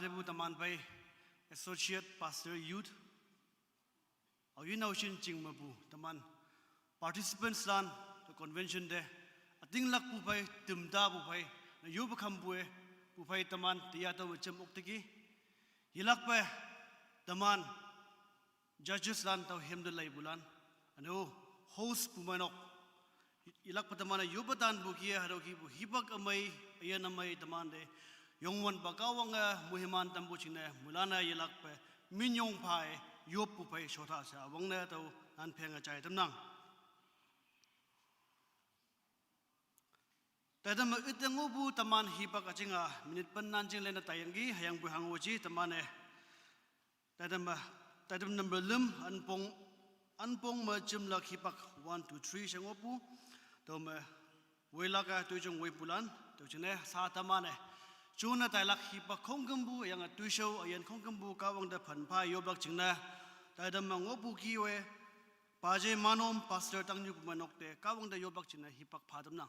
debu taman pai associate pastor youth awin aushin ching mabu taman participants lan the convention de ating lak pu pai timda bu pai yu bakham bu pai taman tiya to macam uktiki hilak pa taman judges lan tau hemdulai bulan ano host pumanok ilak pa taman yu batan bu kia haroki bu hibak amai ayan amai taman de yongwan bagawang muhiman tambu chine mulana ilak pa minyong pai yu pu pai shota sa wangna tau nan phenga chai tamnang tadam itangu bu taman hibak achinga minit pan nanjing lena tayangi hayang bu hangoji tamane tadam number lim anpong ma jumlah hibak 1 2 3 sengopu tom welaka tujung wepulan tujune sa tamane chuna tailak hibak khonggambu yang tuisho ayan khonggambu kawang da phanpa yoblak chingna tadam ngopu kiwe paje manom pastor tangju manokte kawang da yoblak chingna hibak phadamna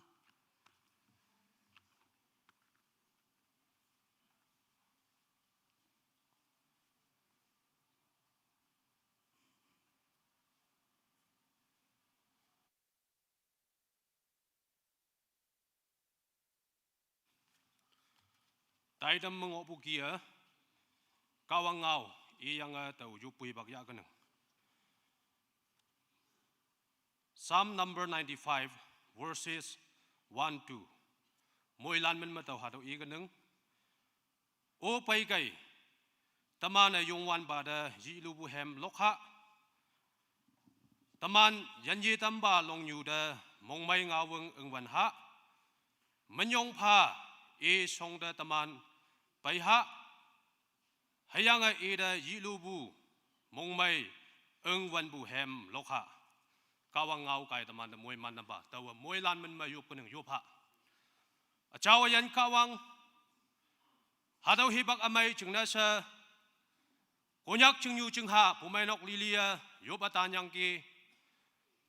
Taidam mengopukia kawang ngau yang tahu jupui bagya keneng. Psalm number 95 verses 1-2. Moilan men matau hado i keneng. O pai kai taman yongwan pada jilubu hem lokha. Taman janji tamba long yuda mongmai ngaweng engwan ha. Menyong pa e song da taman pai ha hayanga ida yilubu mongmai engwan bu hem lokha kawang ngau kai taman da moi man ba tawa moi lan men ma yup kuneng yup ha achawa yan kawang hadau hibak amai chungna sa konyak chung yu chung ha pumai nok lilia yup atanyang ki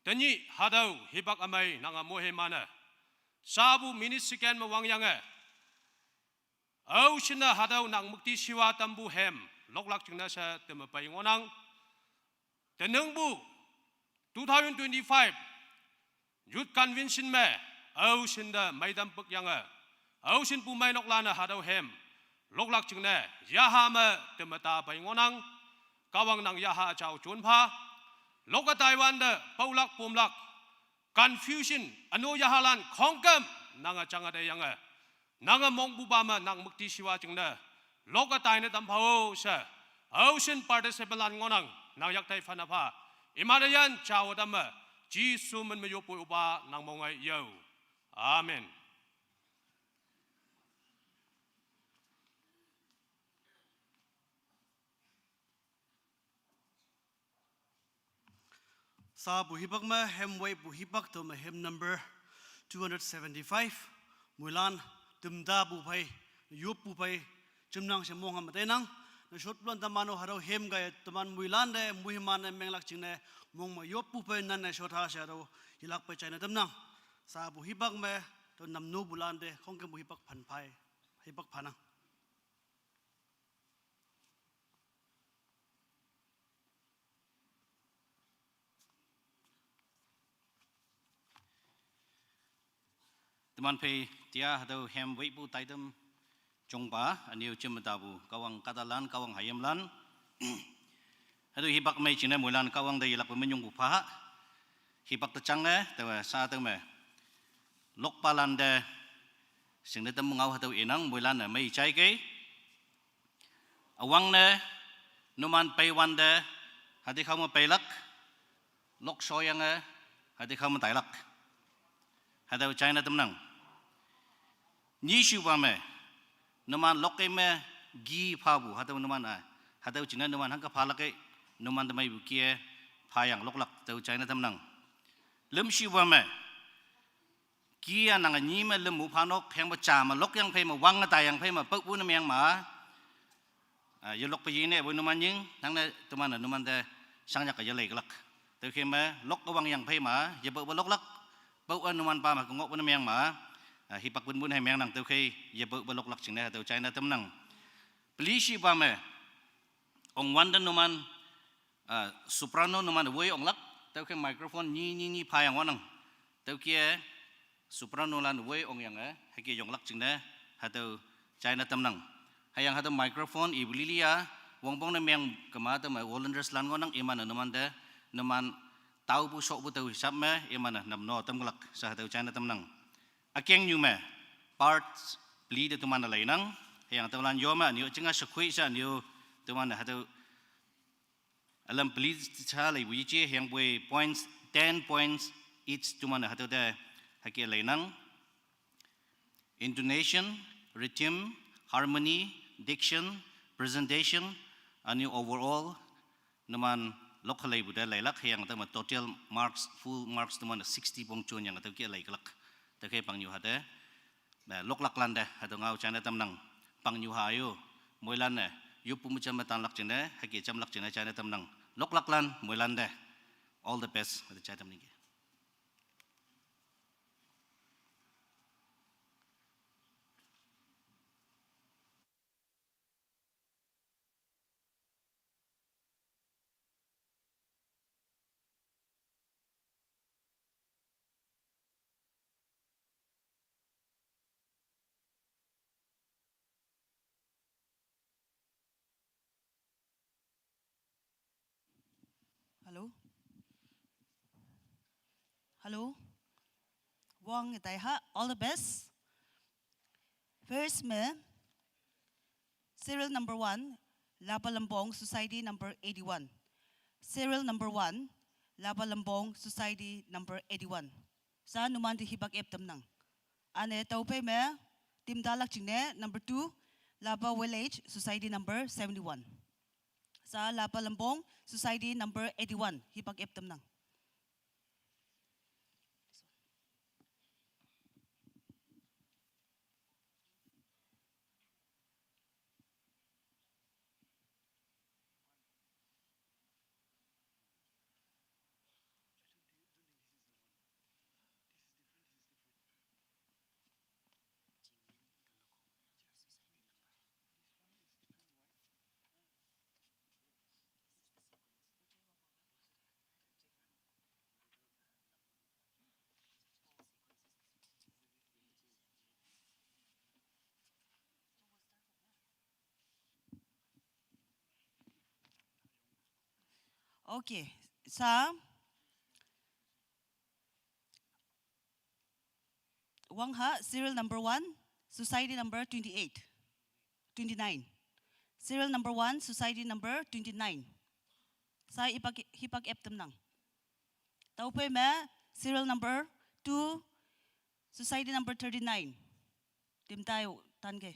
tanyi hadau hibak amai nanga mohe mana sabu minis sekian mawang yanga au sina hadau nang mukti siwa tambu hem loklak chingna sa temapai ngonang teneng bu 2025 youth convention me au sinda maidam pek yanga au sin pu mai nok lana hadau hem loklak chingna yaha ma temata pai ngonang kawang nang yaha chau chunpha loka taiwan da paulak pomlak confusion ano yahalan khongkam nanga changa de yanga nanga mong bubama nang mukti siwa chingna loka taine tampao sa ocean participalan ngonang nang yaktai fanapa imadayan chawadama ji suman mayopo uba nang mongai yo amen sa buhibak ma hemway buhibak to ma hem number 275 mulan timda bu pai yup bu pai chimnang semong ham tenang na shot plan tamano haro hem ga taman muilan de muhiman menglak chingne mong ma yup bu pai nan na shotha sharo hilak pai china tamnang sa bu hibak me to namnu bulan de khong ke bu hibak phan pai hibak phana teman pe tia hadau hem wei bu taidam jongpa aniu chimatabu kawang katalan kawang hayamlan hadu hibak mai china mulan kawang dai lak menyung bu pha hibak tachang ne tawa sa tang me lok palan de singna tam ngau hadau inang mulan na mai chai ke awang ne numan pai wan de hadi khau ma pai lak lok soyang e hadi khau ma tai lak hadau china tam nang Nishu me, numan loke me gi pabu, hadau numan hadau cina numan hangka palake numan temai bukie payang loklak tau China tamnang. Lem shiwa me, kia nang nyi me lem upanok yang bercama lok yang pay ma wang ngatay yang pay ma pagpu na yang ma, yulok payine bu numan ying, nang na tuman numan de sangnya kaya leglak. Tau kia me lok wang yang pay ma, yabuk loklak, bau numan pa ma kungok bu na yang ma. Hipak bun bun hai meng nang tau kai ye buk balok lak chingna tau China tam nang Pelisi bame ong wanda numan soprano numan wei ong lak tau ke microphone ni payang wanang tau ke soprano lan wei ong yang hake yong lak jingna hatau China tamnang hayang hatau microphone ibulilia wong bong na meng kemata ma Hollanders lan wanang imana numan de numan tau bu sok bu tau hisap me imana nam no tam glak sa hatau China tamnang akeng nyu me parts beli de tuman lainang yang tuan yoma ni cenga sekui sa ni tuan hatau alam beli chalai wiji yang boleh points 10 points each tuman hatau de haki lainang intonation rhythm harmony diction presentation ani overall naman locally buda lailak yang tama total marks full marks tuman 60 pongchon yang hatau ki laiklak takai pangyu hade na loklak landa hatau ngau China tamnang pangyu hayo moilan ne yupu mucam matan lak jene haki jam lak jene China tamnang loklak lan moilan de all the best with the China tamning. Hello. Hello. Wang itai ha. All the best. First me. Serial number 1. Laba Lambong Society number 81. Serial number 1. Laba Lambong Society number 81. Sa numan di hibag eptam nang. Ane taupe me. Tim dalak jingne number 2. Laba Village Society number 71. Sa Laba Lambong Society number 81 hipag eptam nang. Okay, sa Wang Ha, serial number 1, society number 28, 29. Serial number 1, society number 29. Sa hipag eptam nang. Taupe me, serial number 2, society number 39. Tim tayo, tan ke.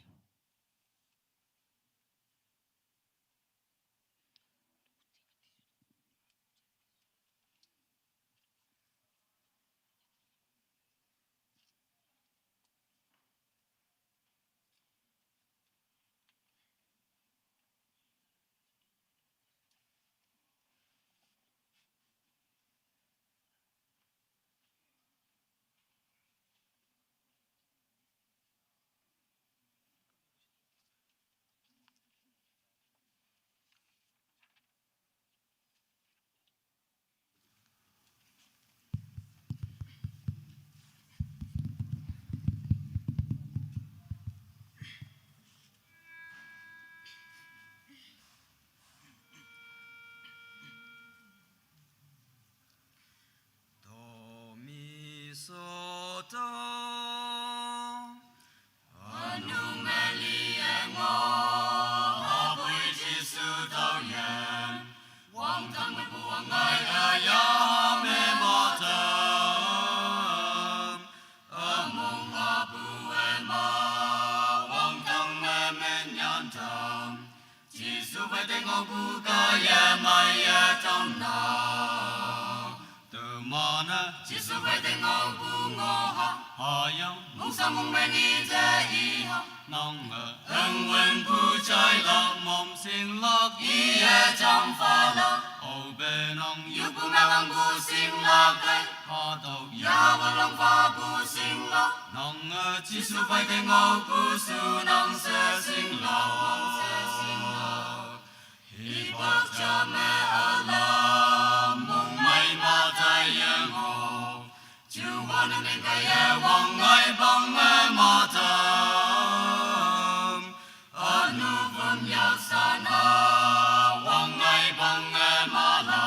Hãy subscribe cho kênh Ghiền Mì Gõ để không bỏ lỡ nong yu pu ma wang bu sing la kai ha tàu ya wa long fa bu sing la nong chi su pai te ngau bu su nong se sing la hi bak cha me ala mong mai ma tai yang ho chu wan nên kai ya wang ngai bang ma ta anu vom ya san ha wang ngai bang ma la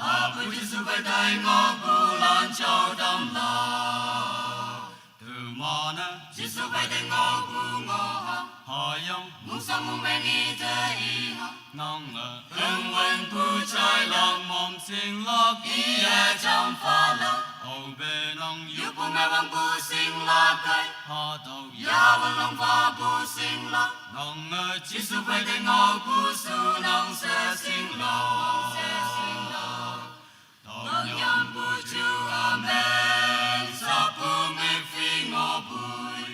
ha bu chi su pai tai ngau bu lan chao dam la tu ma na chi su pai te ngau bu ngo ha yang mong sang mong men ni te i ha nong ưng wen bu chai lang mom sing lok i ya cham fa la o be nong yu pu me wang bu sing la kai ha tàu ya wa long fa bu sing la nong chi su pai te ngau bu su nong se sing la tong yam bu chu amen sa pu me phi ngo bui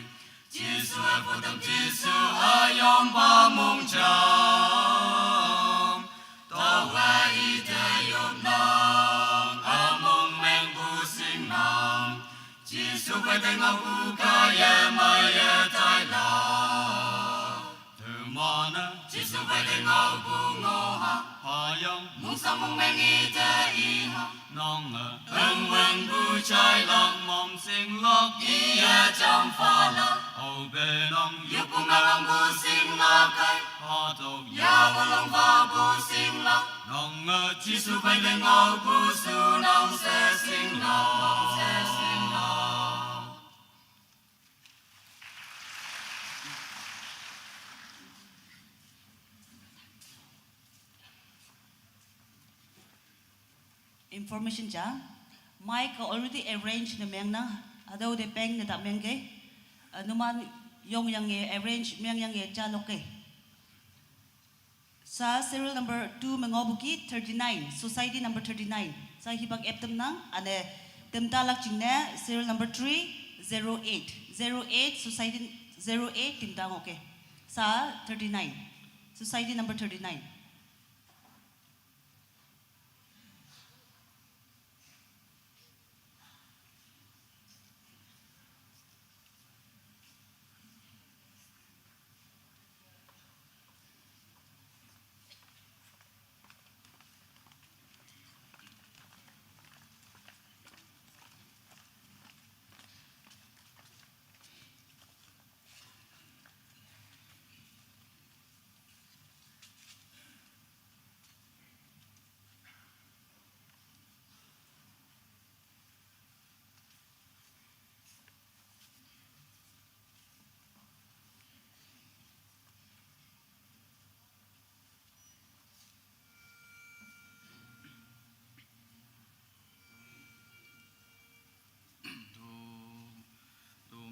chi su e pu tam chi su a yom ba mong cham to wa i te yom nong a mong men bu sing nong chi su pai te ngau bu ka ye ma ye tai la tu ma na chi su pai te ngau bu ngo ha yang mong sang mong men i te i ha nong ưng wen bu chai lang mom sing lok i ya cham fa la o be nong yu pu ma wang bu sing la kai ha tàu ya wa long fa bu sing la nong chi su pai te ngau bu su nong se sing la Information ja, Mike already arranged the meng na, adaw de peng na meng ke, numan yung yang arrange meng yang ja loke. Sa serial number 2 mengobuki 39, society number 39. Sa hibag eptem nang ane temtalak jingne serial number 308. 08 society 08 timtang okay. Sa 39. Society number 39.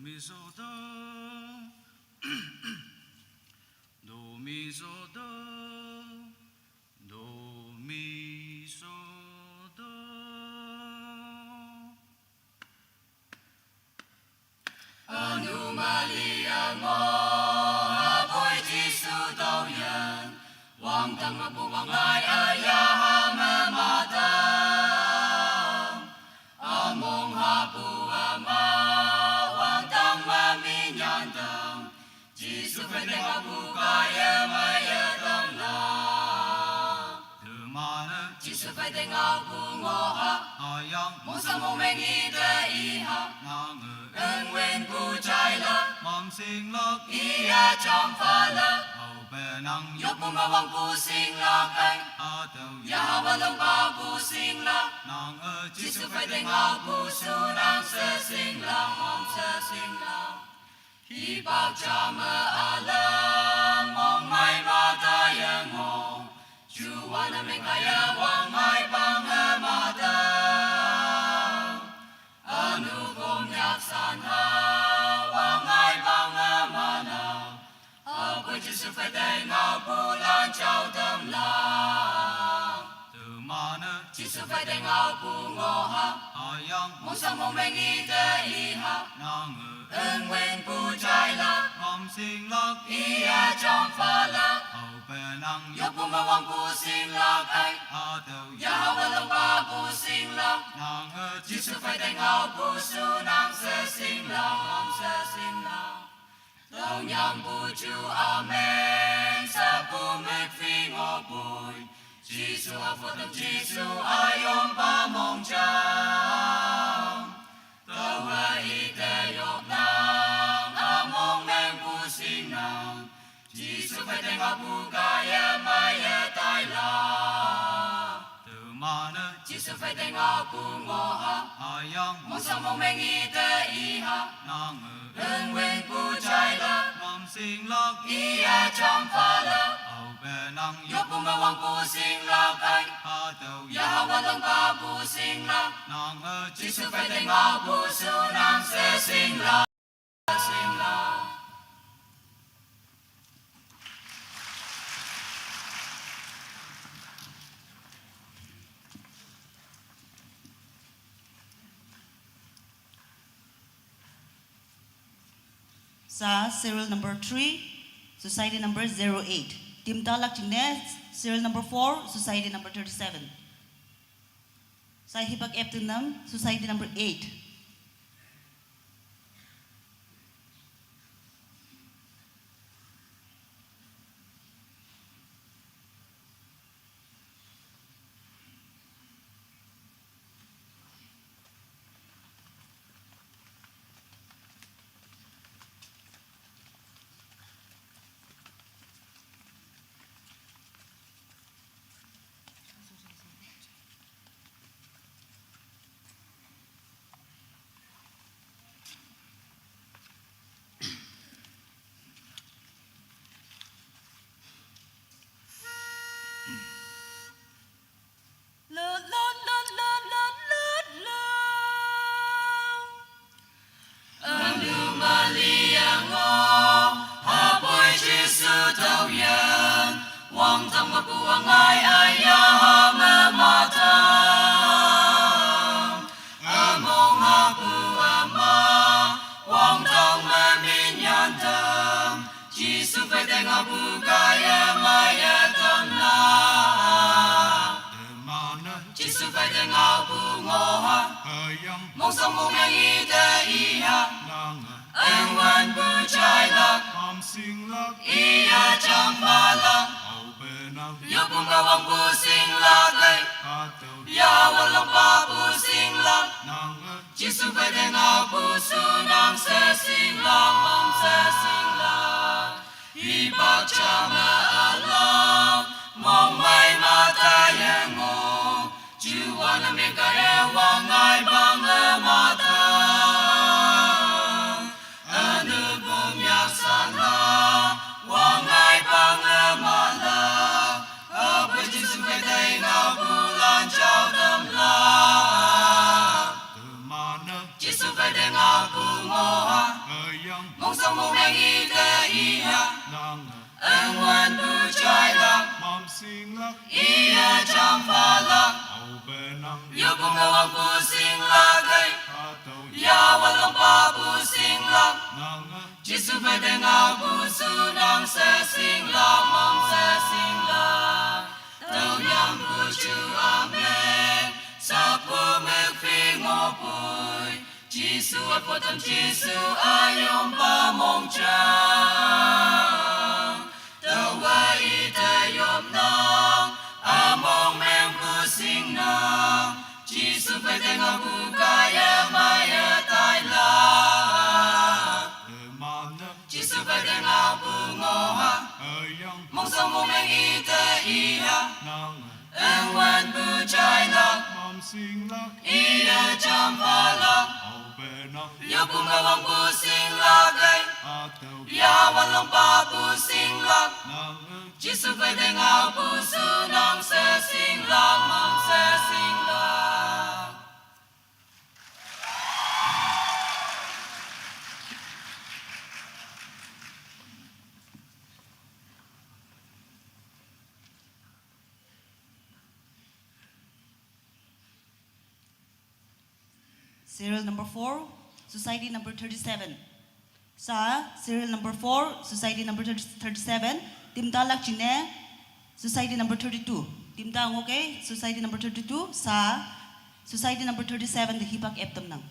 mi so do do mi so do do mi so do Anomalia mo boy chi su do yan wang tang ma bu wang ai aya ha ma ma ta among ha bu ma Jesus phải đem vào bu ca ya ma ya dam na từ ma na Jesus phải đem vào bu ngo ha ayang mong sa mong men i de i ha ngang ưng wen bu chai la mom sing lok i ya cham fa la au be nang yo bu ma wang bu sing la kai a tàu ya wa long ba bu sing la nang Jesus phải đem vào bu su nang se sing la mom se sing la Hi bao cha mơ ala mong mai ba ta yang ho chu wana men kaya wang mai bang ma ta anu gom yak san ha wang mai bang ma na a ko chi su phải dai ngao bu lan chao tâm la từ ma na chi su phải dai ngao bu ngo ha ayang mong sang mong men i de i ha nang ưng wen bu chai la mom sing lok i ya chom fa la au pe nang yo pu ma wang bu sing lok ai a tàu ya Giêsu phải đánh áo bù su nang sẽ sinh lòng mong sẽ sinh lòng tàu nhang bù chu amen sa bù mê phi ngô bùi Giêsu a phật tâm Giêsu ai ôm ba mong chang tàu ai te yop nang a mong men bù sinh nang Giêsu phải đánh áo bù gaya maya tai la Mana Giêsu phải đánh áo bù ngô ha ayang mong sao mong men y te y ha nang ơn nguyên bù trai la mam sing lak y a trong pha la au be nang yo bù mê wang bù sinh la kai ha tau ya ha wa long ba bù sinh la nang Giêsu phải đánh áo bù su nang sẽ sinh la sinh la Sa serial number 3, society number 08. Tim Talak Chingnes, serial number 4, society number 37. Sa Hipag Eptunam, society number 8. Giêsu phải đánh áo bù ngô ha ayang mong sao mong men y te y ha nang ơn nguyên bù trai la mam sing lak y a trong pha la au be nang yo bù mê wang bù sinh la kai ha tau ya wa long ba bù sinh la nang Giêsu phải đánh áo bù su nang sẽ sinh la mong sẽ sinh la y bác cha mẹ Allah mong mai ma ta yang ngô Chúa wanna make a wang ai bang a ma ta anu bum ya sana wang ai bang a ma la apa Giêsu phải đánh áo bù lan chào đâm la mana Giêsu phải đánh áo bù ngô ha ayang mong sao mong men y te y ha nang ơn nguyên bù trai la mam sing lak y a trong pha la au be nang yo bù mê wang bù sinh la kai ha tau ya wa long ba bù sinh la nang Giêsu phải đánh áo bù su nang sẽ sinh la mong sẽ sinh la tàu nhang bù chu amen sa bù mê phi ngô bùi Giêsu a phật tâm Giêsu ai ôm ba mong chang tàu ai te yop nang a mong men bù sinh nang Giêsu phải đánh áo bù kaya maya tai la mana Giêsu phải đánh áo bù ngô ha ayang mong sao mong men y te y ha nang ơn nguyên bù trai la mam sing lak y a trong pha la au be nang yo bù mê wang bù sinh la kai ha tau ya wa long ba bù sinh la nang Giêsu phải đánh áo bù su nang sẽ sinh la mong sẽ sinh la Serial number 4, society number 37. Sa serial number 4, society number 37, Tim Talak Chine, society number 32. Tim Tang, okay? Society number 32, sa Society number 37 the hibak eptam nang.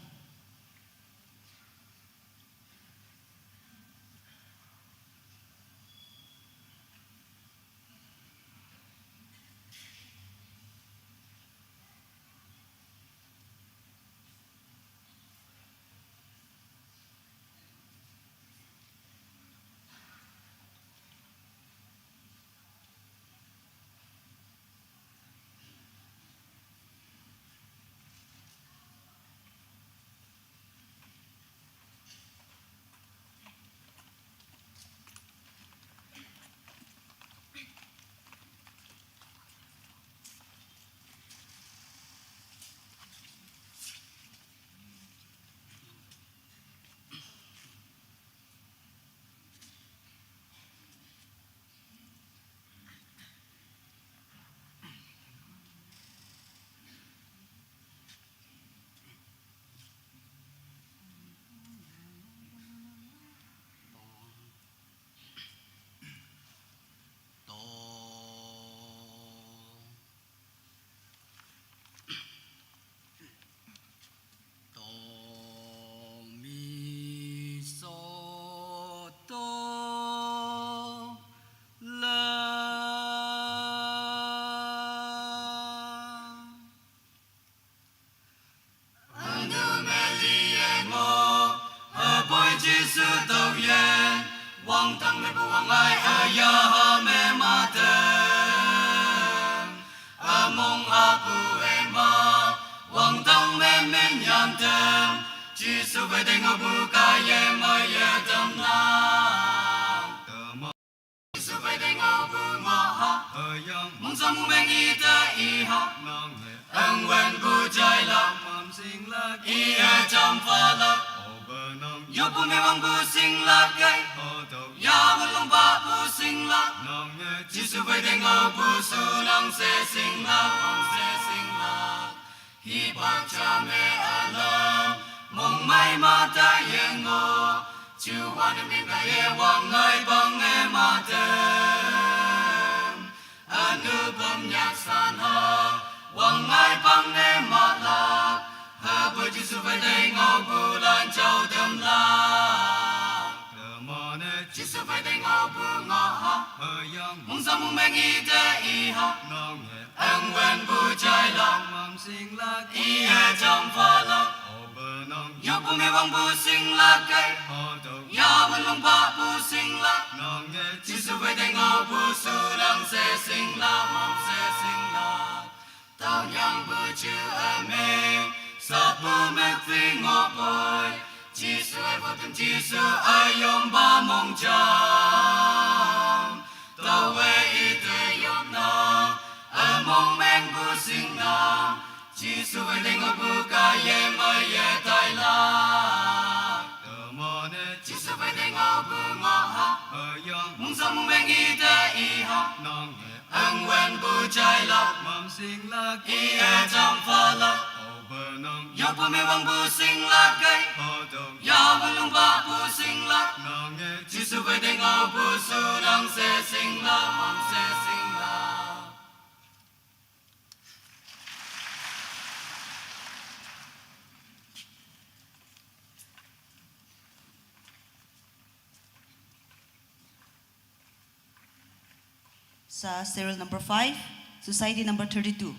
Sa serial number 5, society number 32.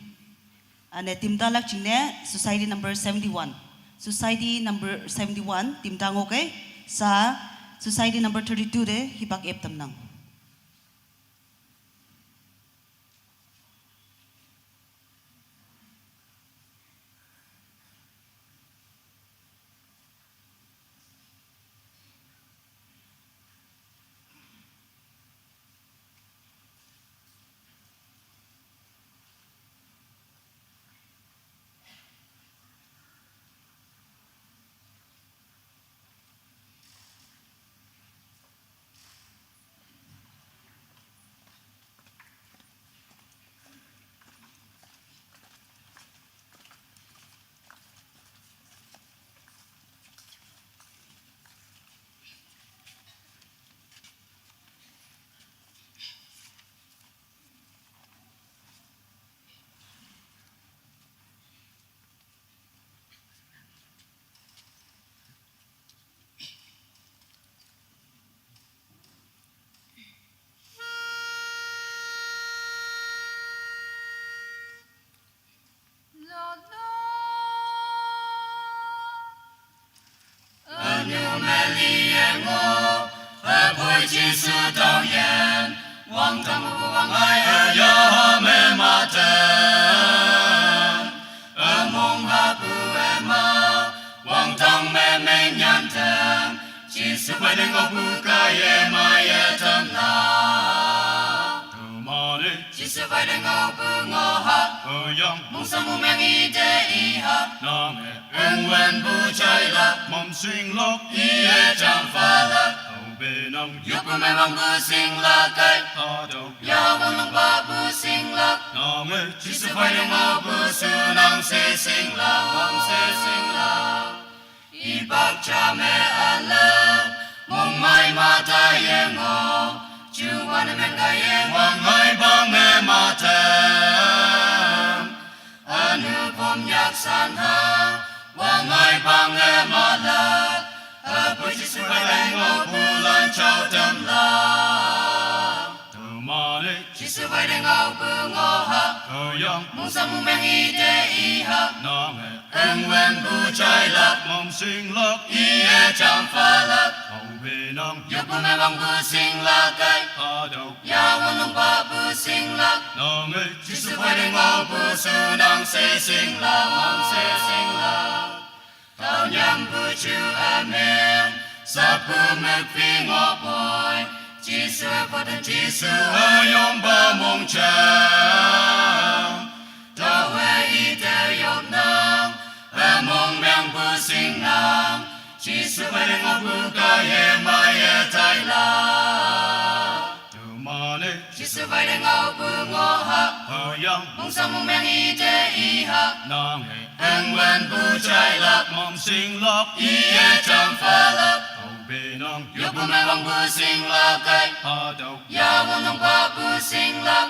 Ane timdalak jingne society number 71. Society number 71 timdang okay sa society number 32 de hibak eptam nang. tâm buông ai ở gió mê mà thơm ở mong ha bu em ma quang trong mê mê nhàn thơm chỉ sự phải đến ngọc bu cái em ai ở thơm na chỉ sự phải đến ngọc bu ngõ ha mong sao mong mang ý để ý ha ưng quen bu trái lạc mong sinh lộc ý chẳng phá lạc Yêu bu mê mong bu sinh lạc cây Yêu mong lòng ba bu sinh lạc chỉ sự phải đến ngọc bu su năng sẽ sinh lạc mong sẽ sinh lạc ý bác cha mẹ an lâm mong mai mà ta yên ngô chú quan em cái yên hoàng hai ba nghe mà thèm anu pom nhạc san ha hoàng hai ba nghe mà lạc ở buổi chỉ sự phải đến ngô bu lan trao tâm la từ mà đi chỉ sự phải đến ngô bu ngô ha mong sao mong mang ý để ý ha ưng quen bu trái lạc mong sinh lộc ý chẳng phá lạc hậu về nông yêu bu mê mong bu sinh lạc cây yêu mong lòng ba bu sinh lạc chỉ sự phải đến ngô bu su năng sẽ sinh lạc mong sẽ sinh lạc tao nhắm bu chu amen sa bu mê phi ngõ bồi chỉ sự phát triển chỉ sự ở yom ba mong chàng tao về ý theo yêu năng ở mong mang bu sinh năng chỉ sự phải đến ngọc bu cái em ai ở thái la từ mà đi chỉ sự phải đến ngọc bu ngõ ha mong sao mong mang ý để ý ha ưng quen bu trái lạc mong sinh lộc ý chẳng phá lạc hậu về nông yêu bu mê mong bu sinh lạc cây yêu mong lòng ba bu sinh lạc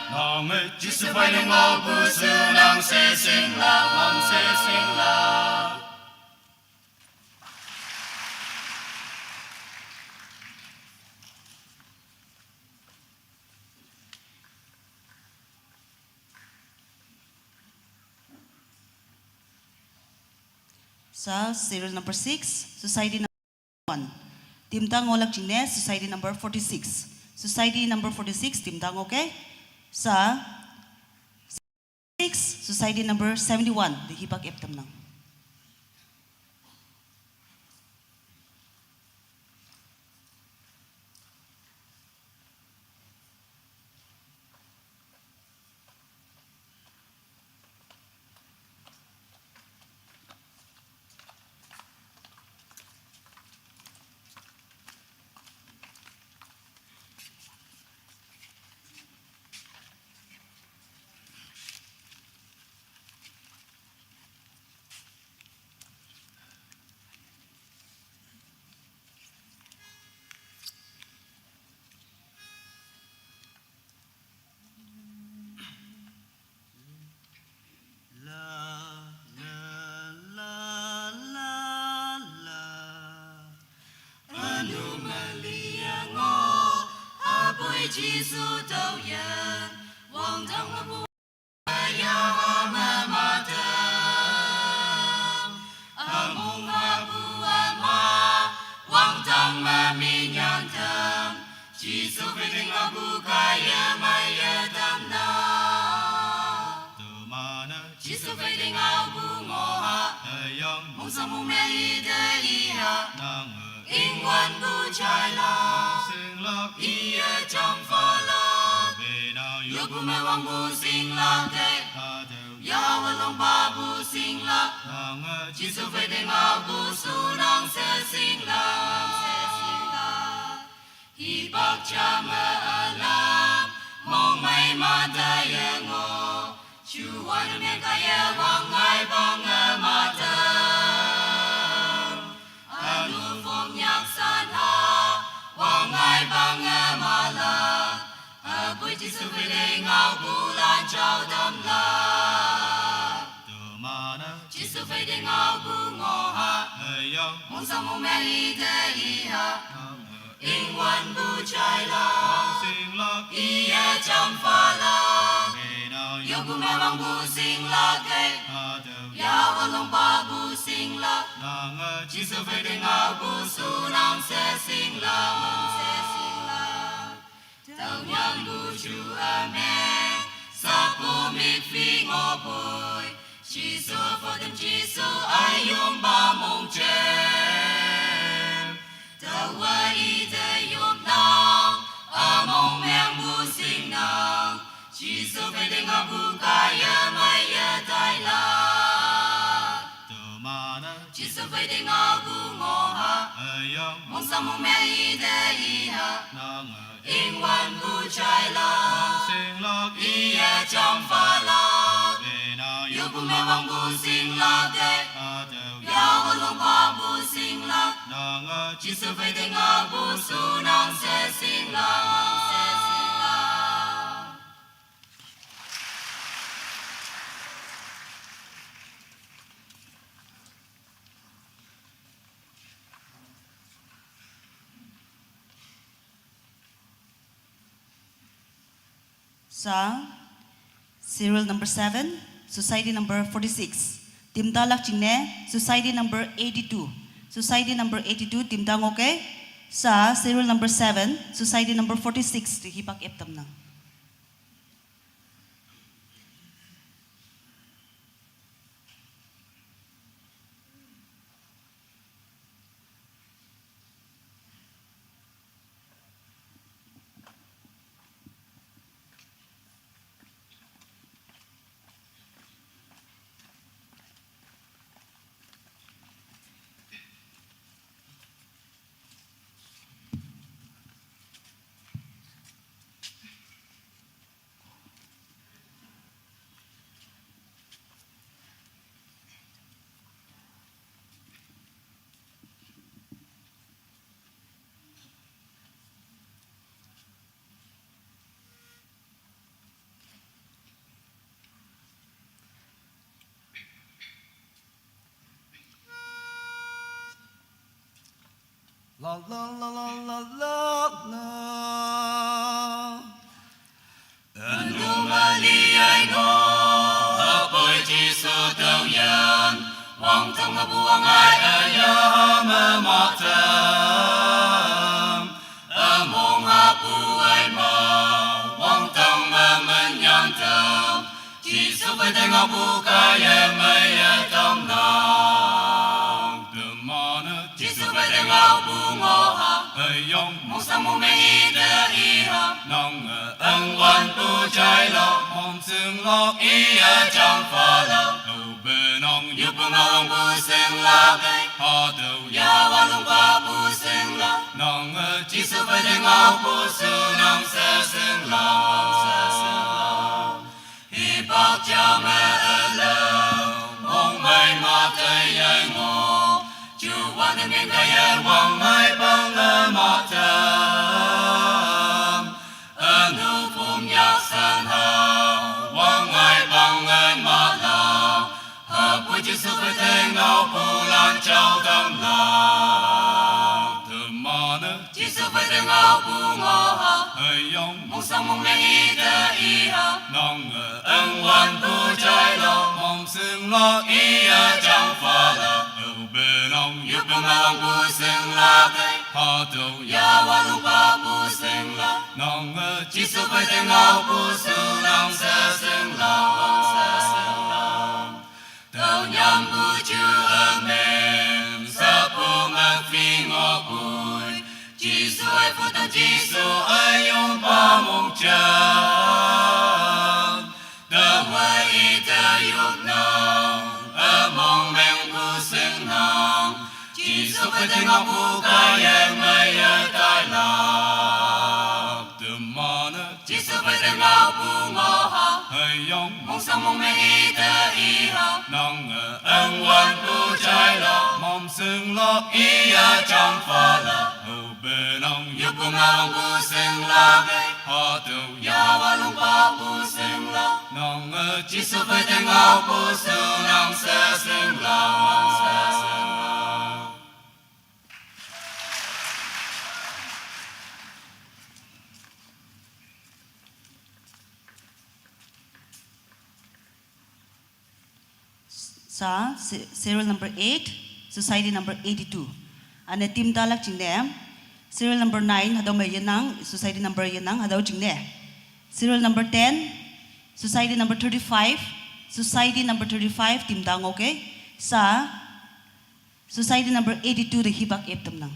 chỉ sự phải đến ngọc bu su năng sẽ sinh lạc mong sẽ sinh lạc Sa serial number 6, society number 1. Timtang Olak Chine, society number 46. Society number 46, Timtang okay? Sa 6, society number 71, di hibak eptam nang. chỉ số đầu yên hoàng thăng mà bu ya mà thơm mong ha bu ma hoàng thăng mà mi nhàn thơm chỉ số về đến ngọc bu cái mai thơm na từ mà đi chỉ số về đến ngọc bu ngõ ha mong sao mong mẹ ý để ý ha in quan bu trái la sinh lộc ý trong pha la yêu bu mê wang bu sinh la thế yêu wa long ba bu sinh la chỉ số về đến ngao bu su năng sẽ sinh la hi bác cha mẹ lam mong may mà ta ye ngô chú quan mẹ ka ye wang ngai bang ma ta anu phong nhạc san ha wang ngai bang ma la buổi chỉ sự về đây ngao bu lan trao đâm la từ mà đi chỉ sự về đây ngao bu ngõ ha mong sao mong mẹ ý để ý ha in quan bu trái la sinh lộc ý trong pha la yêu bu mẹ bằng bu sinh la cây yêu wa long ba bu sinh la chỉ sự về đây ngao bu su năng sẽ sinh la mong sẽ sinh la tàu nhang bu chu amen sa po mi phi ngô bồi chỉ số phật tâm chỉ số ai yom ba mong chen tàu ai de yom nang a mong meng bu sing nang chỉ số phải đến ngọc bu kaya maya tai la chỉ số phải đến ngọc bu ngô ha mong sa mong meng i de i ha in wan bu chai la i ya trong pha la yêu bu me wang bu sing la de ya wo long pa bu sing la chỉ số phải đến ngọc bu su nang se sing la Sa serial number 7, society number 46. Timda lak chingne, society number 82. Society number 82, timda ngoke. Sa serial number 7, society number 46, hipak eptam na. La la la la la la la. Anu mali ai ngô, bồi chi số tàu yan, wang tông mà buông ai Ya me matem. mong ha bu ai ma, wang tông mà mình yan tàu, chỉ số phải đến ngọc bu kaya maya tông nang, chỉ số phải đến ngọc bu ngô ha, mong sa mong meng i de i ha, ân quan tu trái lo mong sương lo i ya trong pha la, bên ông yêu bu ngô bu sing la cây. ha đầu Ya wa long pa bu sing la, nong chỉ số phải đến ngọc bu su nang se sing la, hi bác cha mẹ alo, mong mai ma thấy ai ngô, chú quan đến miền cây ai wang mai bang matem. anu phum yak san hao, wang ai bang ơn ma la, hợp với chỉ số phải đến ngọc bu lan châu tâm la, chỉ số phải đến ngọc bu ngô ha, mong sang mong meng i de i ha. ân quan tu trái lo mong sương lo Ia trong pha la, bên ông yêu bu ngong bu sing la cây. ha đầu Ya wa long pa bu sing la, nong chỉ số phải đến ngọc bu su nang se sing la. Tàu nhang bu chu amen, sa po ma phi ngọc bùi, chỉ số ai phụ tâm chỉ số ai yom pa mong chan. Tàu hoa i ta yom nang, mong meng bu sing nang, chỉ số phải đến ngọc bu kaya maya tai la. Chỉ số phải đến ngọc bu ngô ha, mong sang mong meng i ta i ha. ân quan tu trái lo mong sương lo Ia trong pha la, bên ông yêu bu ngong bu sing la cây. ha đầu Ya wa long pa bu sing la, nong chỉ số phải đến ngọc bu su nang se sing la. Sa serial number 8, society number 82. Ane tim dalak chingne, Serial number 9 hadaw may yanang society number yanang hadaw jingne. Serial number 10 society number 35 timdang okay sa society number 82 the hibak eptam nang.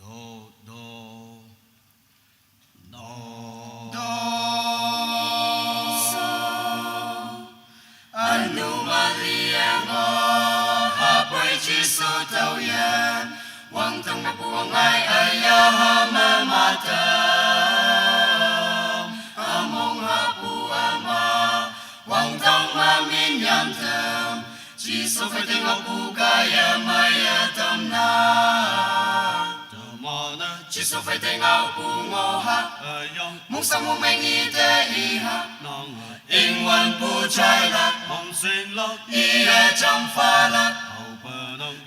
Do, do, do. Anu Maria ngo hapoi chi su tau yan wang tong na buang ai ayah hama matam among hapu ama wang tong ma min yan tam chi su phải tình ngọc bu kaya maya tam na chỉ số phải tình ngọc bu ngô ha mong sang mong meng i te i ha in wan bu chai la ia trong pha la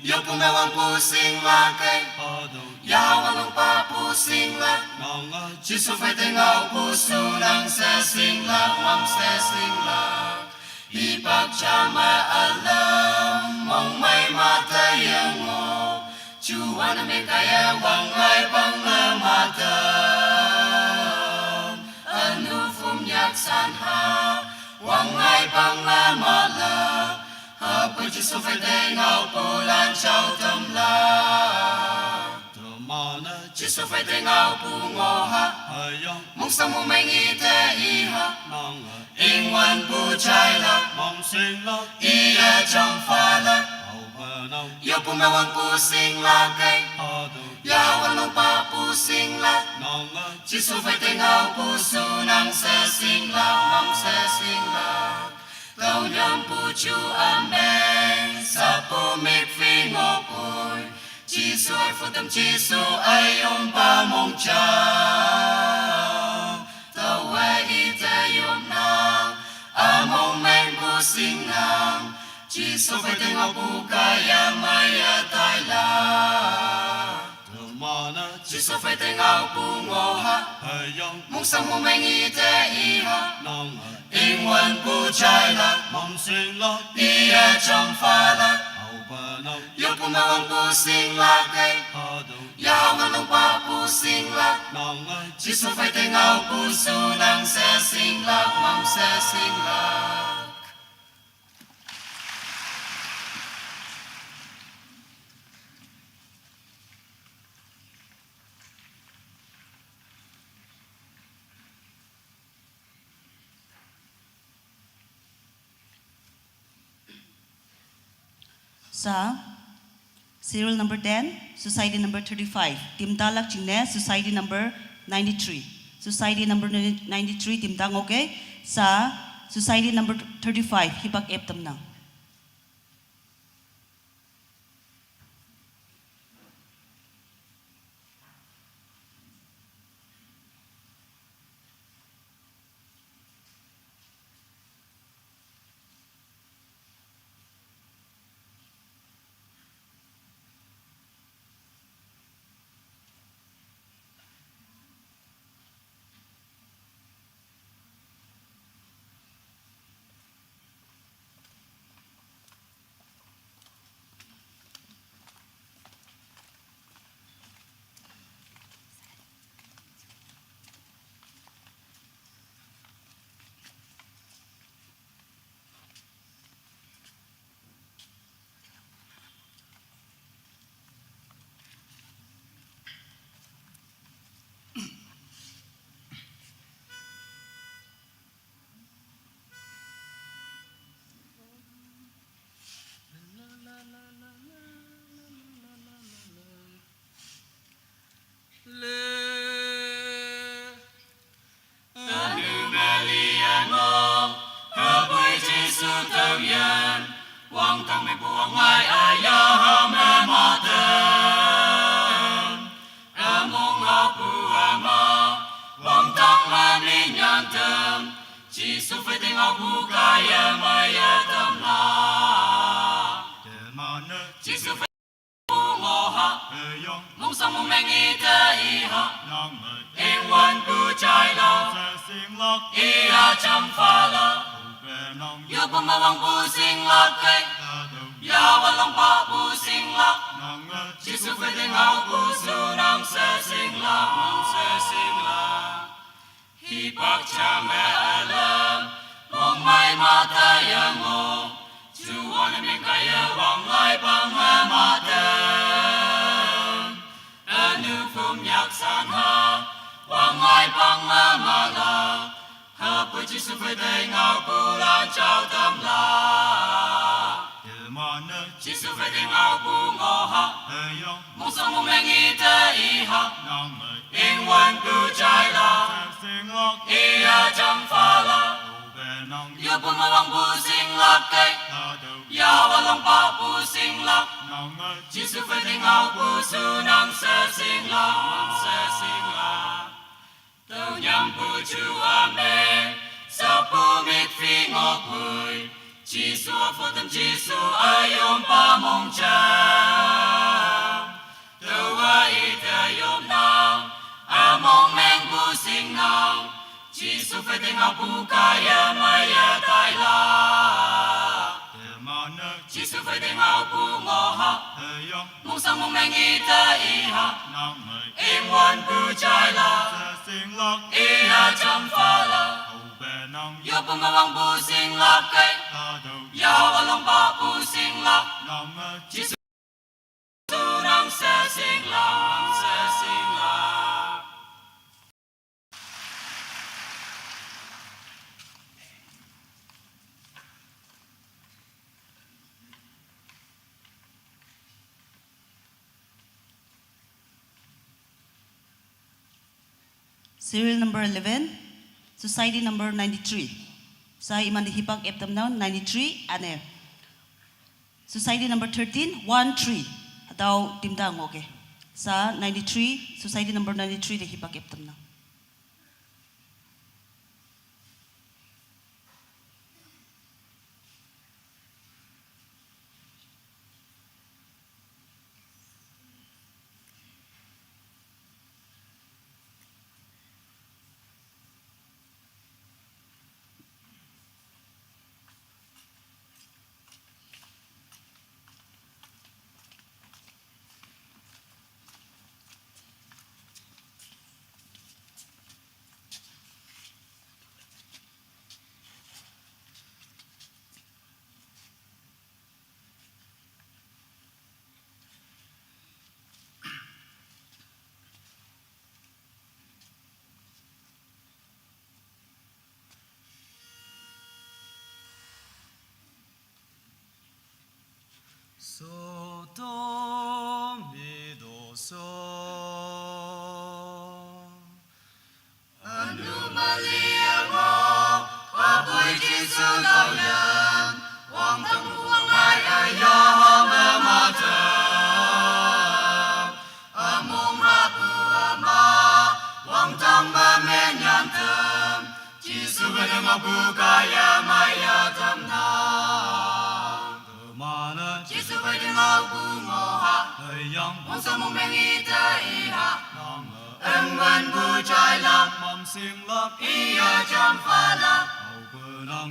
yêu pu me wan pu sing la cây ya wan long pa pu sing la chỉ số phải tình ngọc bu su nang se sing la wang se sing la i bak cha ma alam mong mai ma ta yang ngo chu wan me kaya wang lai bang la ma ta anu phum yak san ha wang lai bang la ma la ha pu chi so phải te ngao pu lan chao tâm la chỉ số phải te ngao pu ngo ha mong sang mong meng i te i ha in wan pu chai la ia trong pha la yêu pu me wan pu sing la cây ya wan long pa pu sing la chỉ số phải te ngao pu su nang se sing la mong se sing la tao nhắm pu chu amen sa pu mik phi ngô pui chỉ số ai phụ tâm chỉ số ai yom pa mong cha tao we i te yom na among men pu sing nang chỉ số phải te ngao pu kaya maya tai la chỉ số phải te ngao pu ngô ha mong sang mong meng i te i ha in wan pu chai la ia trong pha la yêu pu me wan pu sing la cây ya wan long pa pu sing la chỉ số phải te ngao pu su nang se sing la mong se sing la. Sa serial number 10 society number 35 timdalak jingne society number 93 society number 93 timdang okay sa society number 35 hibak eptam nang. yang me buang ai ayah me maten among apu ama bom tang ma mi nyan tem chỉ số phải tiếng apu kaya maya tam la chỉ số phải ngô ha mong sang mong meng y ta y ha em wan bu chai la y a cham pha la yêu bom ma wang bu sing la kai ya wa long pa bu sing la chỉ số phải tiếng apu su nam se sing la hi bak cha me alam mong mai ma ta yang mo chu wan me kaya wang lai bang ma ta anu phum yak san ha wang lai bang ma la ha pu chi su phải dai ngao pu lan chao tam la chi su phải dai ngao pu ngo ha mong sang mong meng y ta y ha in wan pu chai la y a cham pha la yêu bom ma wang bu sing la kai ya wa long pa bu sing la chỉ su phải tiếng ngao bu su nang se sing la tâu nhắm bu chu ame sa pu mit phi ngọc bùi chỉ su phô tâm chỉ su ai yom pa mong cha tâu wa y ta yom nang a mong meng bu sing nang chỉ số phải tiếng ngọc bu kaya maya tai la chỉ số phải tiếng ngọc bu ngô ha mong sang mong meng y ta y ha em wan bu chai la y a cham pha la yêu bom ma wang bu sing la kai ya wa long pa bu sing la chỉ số nam se sing la Serial number 11, society number 93. Sa iman dihipag eptam now 93 ane. Society number 13, 13. Ataw timdang okay. Sa 93, society number 93 dihipag eptam now. 소도 미도소 Anomalia mo apoy Giêsu đạo nhân hoàng tâm hoàng ai ayah me matem among hapu ama hoàng tâm ma me nyan tem Giêsu ben ngabu kaya maya tam na Giêsu ben ngabu moha mong sa mong meng ita iha em wan bu chai la ia cham pha la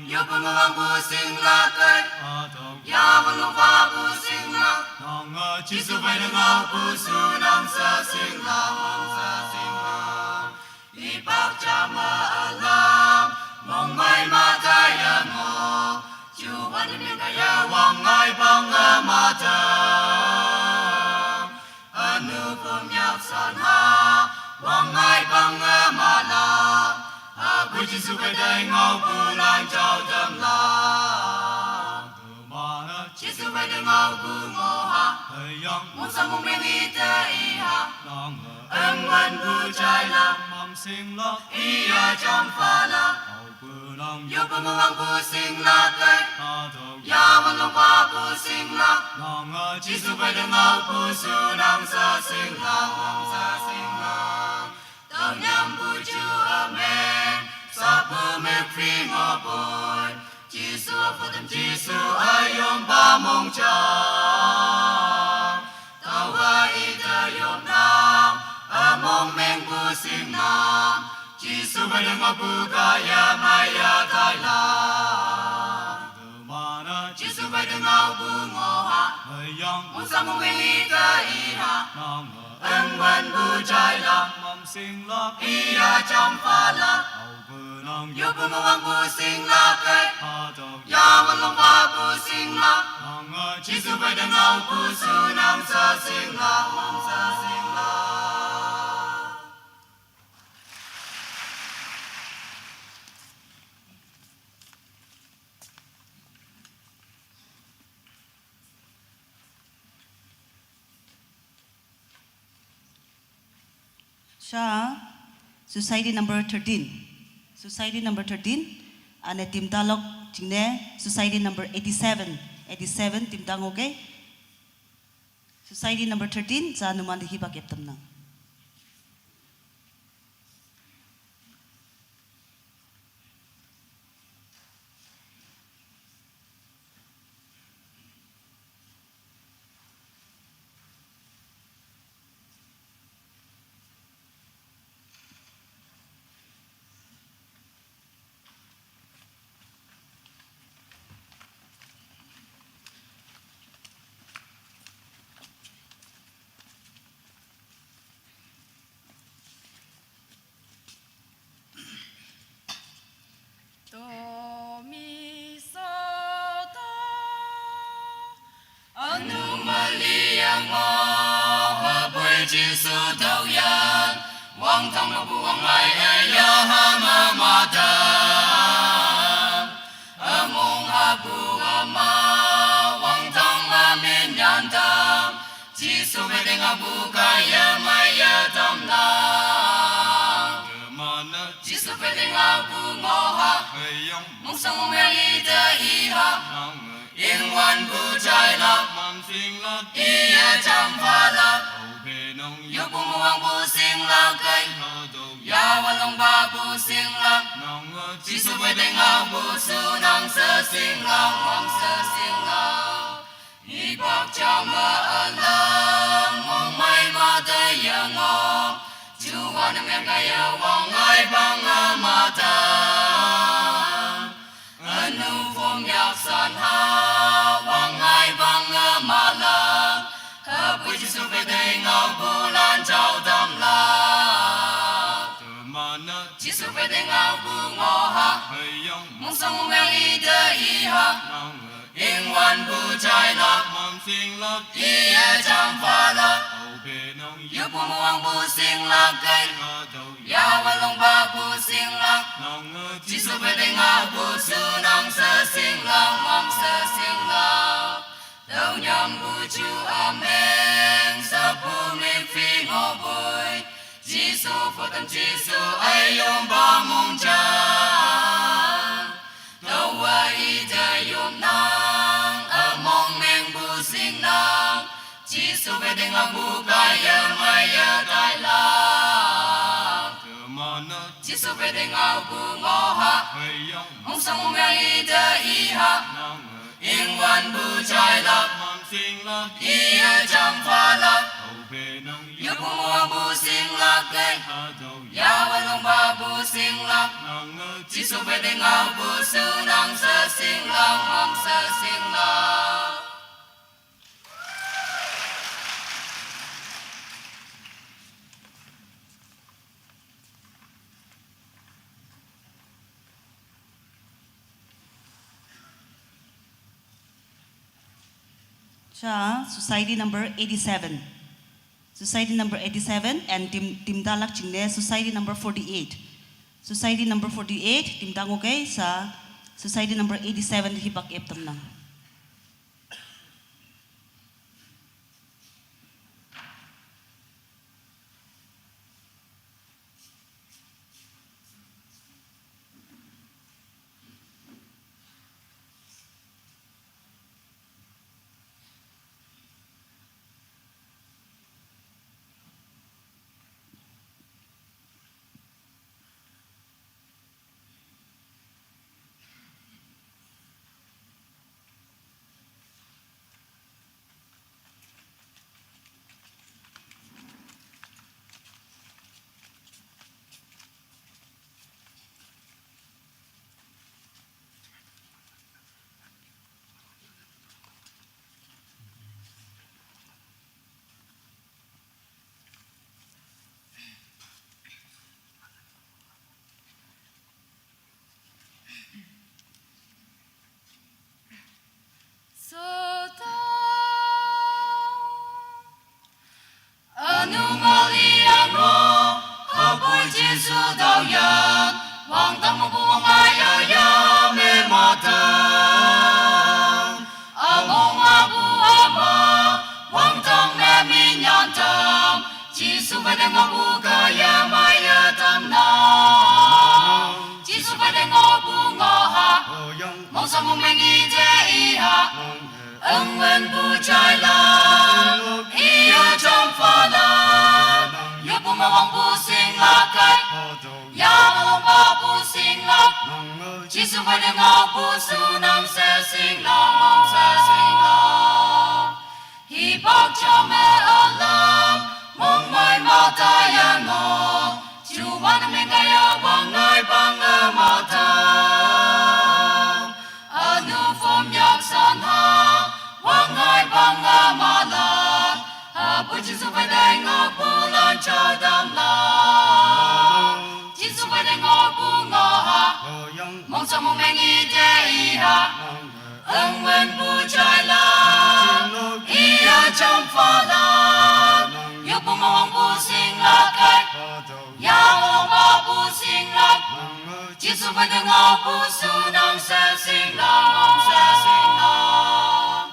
yêu bom ma wang bu sing la kai ya wa long pa bu sing la chỉ số phải được ngao bu su nam sa sing la i bak cha ma alam mong mai ma ta ya mo chu wan ni ka ya wang ngai bang ma ta anu pom yak san ha wang ngai bang ma la Aku Giêsu phải đây ngao pu lan chào tâm la Giêsu phải đây ngao pu ngô ha mong sang mong meng ita iha em wan bu chai la ia cham pha la 有不蒙王不信拉给，他都亚文龙华不信拉，让我基础会的我不属能sa信拉，能sa信拉，当年不就阿门，撒不没飞我boy，基础不等基础爱用把梦讲，到我一的用囊，阿梦命不信囊。Jisu pada buka ya maya kailang. mana Jisu pada ngau bungoha. yang Mong sa mong welita iha. nang Engwan bujai la. mam sing lak Iya jam pala. au benang Yo bumawang pusing la kay. ta do Ya walong pa pusing la. nang Jisu pada ngau pusu nang sa sing la. Nang sa sing la. Siya, society number 13. Society number 13, ane tim talok jingne society number 87. 87 tim tang okay. Society number 13 sa numan di hibak yep tamnang. Do mi so do anomaly yang mo hợp với Giêsu đầu yan wang thang mà buông mai ya ha ma da among ha bu ma wang thang ma min yan da Giêsu về đeng abu kaya maya dam na mana Giêsu về đeng abu ngoha yang mong sang mong yang ida iha nang in wan bu jai la mam sing lak iya jam pha la au benang yo bu mo wang bu sing la kai ta do ya wan long ba bu sing la nang chi su ve deng a bu su nang sa sing la mong sa sing la i bak cha ma ala mong mai ma da ya ngo chu wan men ga ya wang ai bang a ma da anu phong yak san ha wang ai bang a ma la ha pu chi su ve deng a bu lan chao dam la mana chi su ve deng a bu ngo ha yang mong sang mong yang i de i ha nang in wan bu chai la mam sing lak iya jam pha la au benang yo bu mo wang bu sing la kai ta do ya wan long ba bu sing la nang chi su ve deng a bu su nang sa sing la mong sa sing la đâu nhầm bu chu amen sa bu me phi ngo boy Giêsu phật tâm Giêsu ai yom ba mong cha đâu ai da yom nang a mong men bu sing nang Giêsu về đeng a bu kaya maya kai la mana Giêsu về đeng a bu ngo ha yang mong sang mong yang i da i ha nang in wan bu chai la mam sing lak iya jam pha la au benang yo bu mo bu sing la kai ta do ya wan long ba bu sing la nang Giêsu về đeng a bu su nang sa sing la mong sa sing la Siya, society number 87. Society number 87 and tim dalak jingne society number 48. Society number 48 tim tang okay sa society number 87 hibak ep tamnang. phải để ngọc bu ca ya maya tam na chỉ số phải để ngọc bu ngọ ha mong sao mong mình ý thế ý ha ưng nguyên bu trái la ý ở trong pha la yêu bu mà mong bu sinh la cái ya mà mong ba bu sinh la chỉ số phải để ngọc bu su năng sẽ sinh la mong sẽ sinh la hi bác cho mẹ ở lâm mong mai mà ta ya ngọ chú văn mình cái ya bằng ngay bằng mà ta anu phong yak san ha bằng ngay bằng mà la bữa chỉ số phải đánh ngọ bu lan cho đam la chỉ số phải đánh ngọ bu ngọ ha mong sao mong mình ý thế ý ha ưng nguyên bu trái la ý ở trong pha la yêu bu mong bu sinh la cái ya mong ba bu sinh la chỉ số phải đánh ngọ bu su năng sẽ sinh la mong sẽ sinh la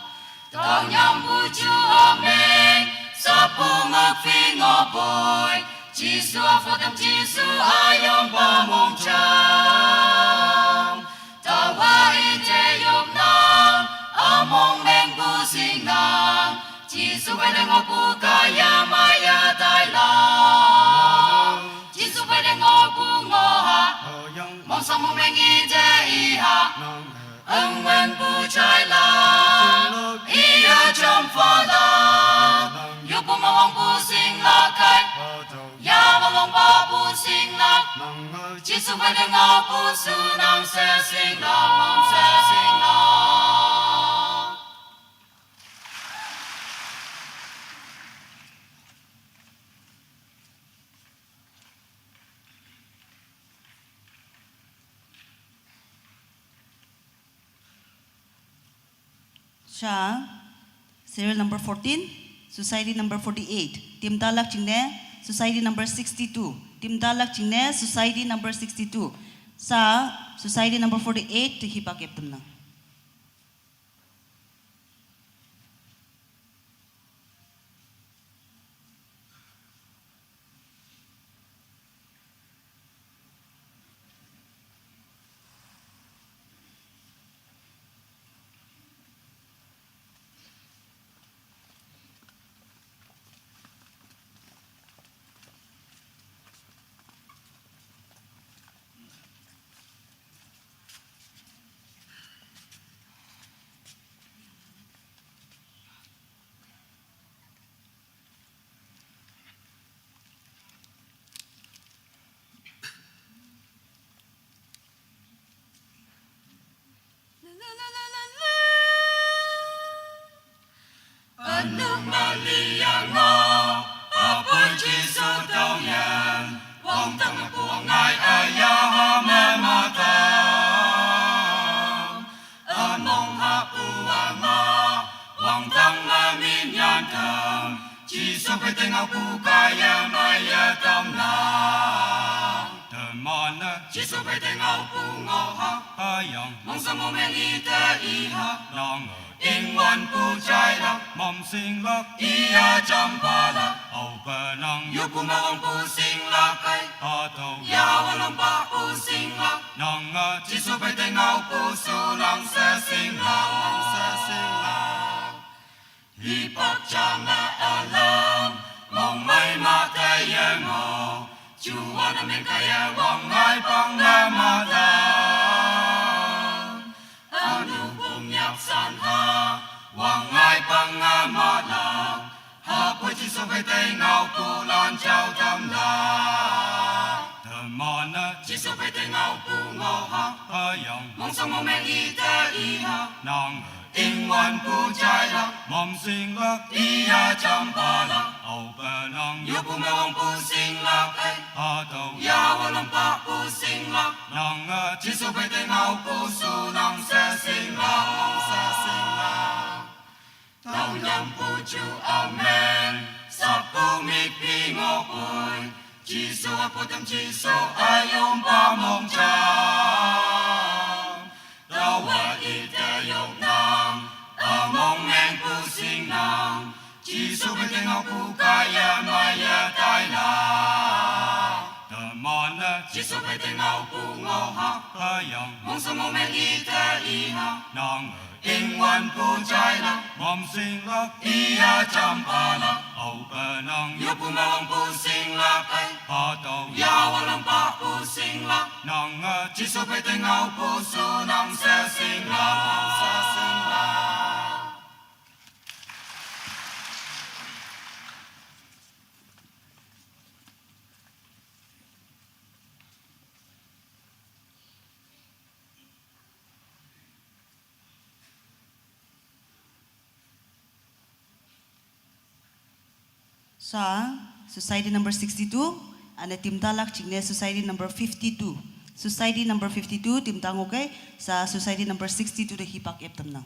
tao nhắm bu chúa mình sa bu mặc phi ngọ bồi chỉ số phật tâm chỉ số ai yong ba mong chang tao vai thế yom nang among men bu sinh nang chỉ số phải đánh ngọ bu ca ya maya tai la chỉ số phải đánh ngọ bu ngọ ha mong sao mong men ý thế ý ha ưng nguyên bu trái la ý ở trong pha la yêu bu mà mong bu sinh la cái ya mà mong ba bu sinh la chỉ số phải đánh ngọ bu su năng sẽ sinh la mong sẽ sinh la Siya, serial number 14, society number 48, Tim Dalak Chingne, society number 62, Tim Dalak Chingne, society number 62, sa society number 48, Hipa Keptum na. Anomalia ngọ apoi Giêsu tao nhang wong tang buông ngai aya ha me mata among ha uama wong tang ma min yan tam Giêsu phải tengah bukaya maya tam na Mana Giêsu phải tengah bungo ha ayang mong sa mo men ita iha nang in wan pu chai la mom sing lak ia champa la au ba nang yu pu ma wong pu sing la kai a tau ya wong pa pu sing la nang chỉ số phải tay ngao pu su nang sa sing la hi bak chang na alam mong mai ma kai ya ngo chu wan men kai ya wong ngai pang na ma da anu bum yak san ha wang ngai pang na ma da ha po chỉ số phải tay ngao pu lan chao tam da mana chỉ số phải tay ngao pu ngô ha ayang mong sao mong men y ta y ha nang in wan pu chai la mom sing lak ia champa la au ba nang yu pu ma wong pu sing la kai a tau ya wong pa pu sing la nang chỉ số phải tay ngao pu su nang sa sing la tao nhắm pu chu amen sa pu mi pi ngô oi chỉ số pu tâm chỉ số ai yom pa mong cha tao wa y ta yom nang mong men pu sing nang chỉ số phải tay ngao pu kaya maya tai la yang 梦想梦寐你的以后， nang 英文不在了， bom sing lak 咿呀长大了， au benang 又不忙不醒了，哎， pa tau 呀我能把不醒了， nang 技术被定好不输，能实行了，实行了。 Sa society number 62 ane timtalak chingne society number 52. Society number 52 timtang okay sa society number 62 de hipak eptam nang.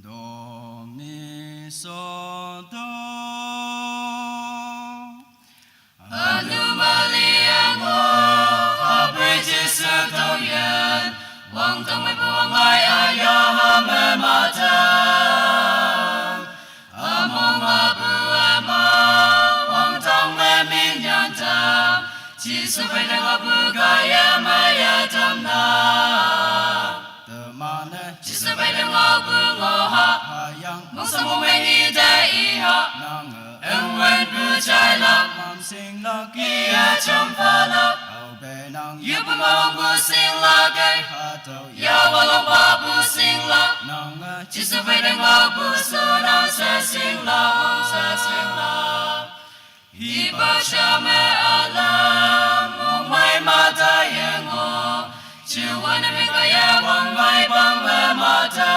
do mi so do Anomaly ang mo, bridges sa tauyan, wang tang may buwang ay ayaw mematang. Among abuay mo, wang tang may minyantang, jisupay ng abu kaya mayatam na. temane Jisupay ng abu ngoha, hayang mong sa mong may nida iha, nang ang wen bu chai lang, bom sing lak iya chom palak. au benang Yêu bùm mong bu sing la gay, pa tau ya walang ba bu sing la. nang Chỉ sự phải đánh ngọc bu su nang sẽ sing la, mong sẽ sing la. Hi ba cha mẹ alam, mong mai ma ta yang ho. Chiu wan na mi ka ya wang mai bang me ma ta.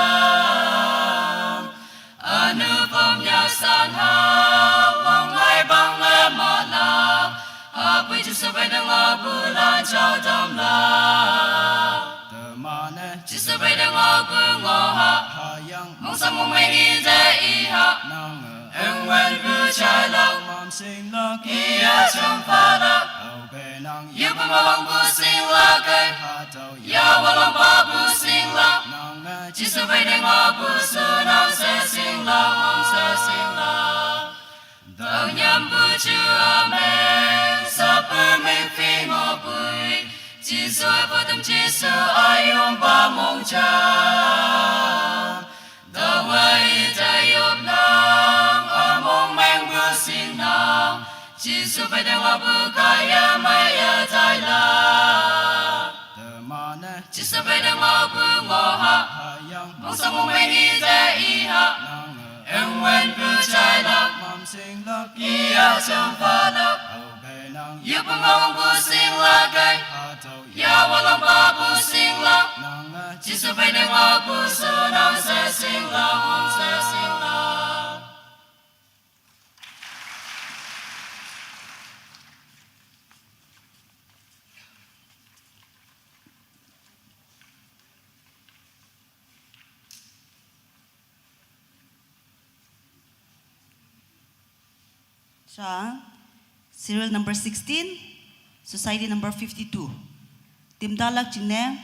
Anu pom ya san ha, wang mai bang me ma la. Apoi chỉ sự phải đánh ngọc bu lan chao dam la. temane Chỉ sự phải đánh ngọc bu ngô ha. hayang Mong sa mong may nida iha, nang ang wen bu chai lang, bom sing lak iya chong palak. au benang Yêu bùm mong bu sing la gay, pa tau ya walang ba bu sing la. nang Chỉ sự phải đánh ngọc bu su nang sẽ sing la, mong sẽ sing la. Tao nhắm bu chu amen, sa bu mình phi ngô bùi. Chỉ rồi vô tâm chỉ su ai yong ba mong cha. Tao ai ta yong nang, among mang bu sing nang. Chỉ su phải đánh ngọc bu kaya maya tai la. temane Chỉ sự phải đánh ngọc bu ngô ha, hayang mong sa mong may ni ta iha. nang Ang wen bu chai lang, bom sing lak iya chong palak. au benang Yêu bùm mong bu sing la gay, pa tau ya walang ba bu sing la. nang Chỉ sự phải đánh ngọc bu su nang sẽ sing la, mong sẽ sing la. Sa serial number 16, society number 52. Timtalak chingne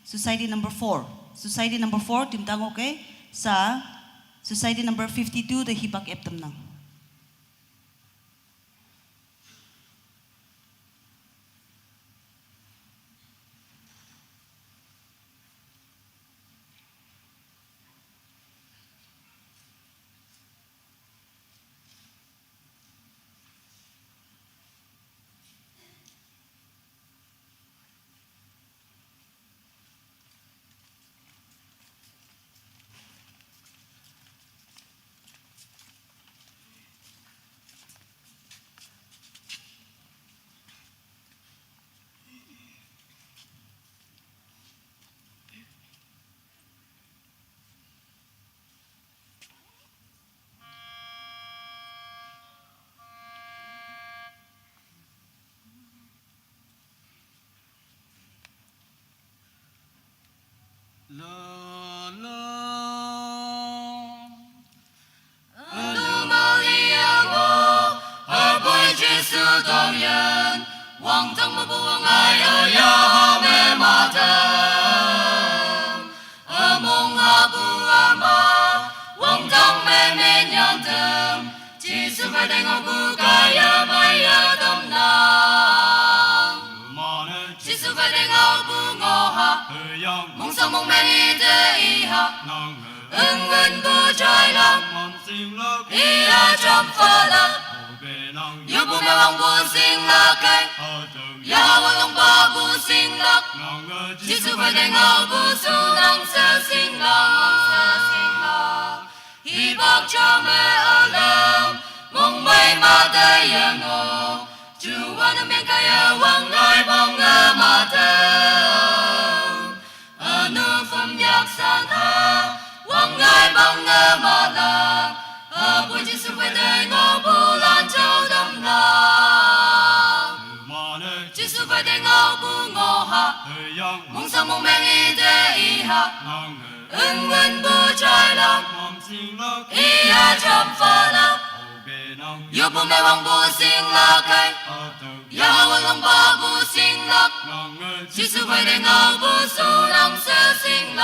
society number 4. Society number 4 timtang okay sa society number 52 de hipak eptam nang. 道人，王腾不王爱呀呀咩马腾，梦哈不阿妈，王腾咩咩娘腾，只是快点我不该呀买呀等呐，只是快点我不我哈，梦想梦寐一的一哈，恩恩不再了，一呀怎发了？又不灭亡不醒了该，呀我龙巴不醒了，只是快点我不输能色醒了，一百张没二了，梦为马的眼我，主我的面开呀望爱望个马的，努风压山哈，望爱望个马啦。不只是会对我不烂就等啦，只是会对我不我哈，梦想梦寐一的一哈，恩恩不再了，一呀怎发了，又不灭亡不醒了开，呀我龙巴不醒了，只是会对我不输能色醒了。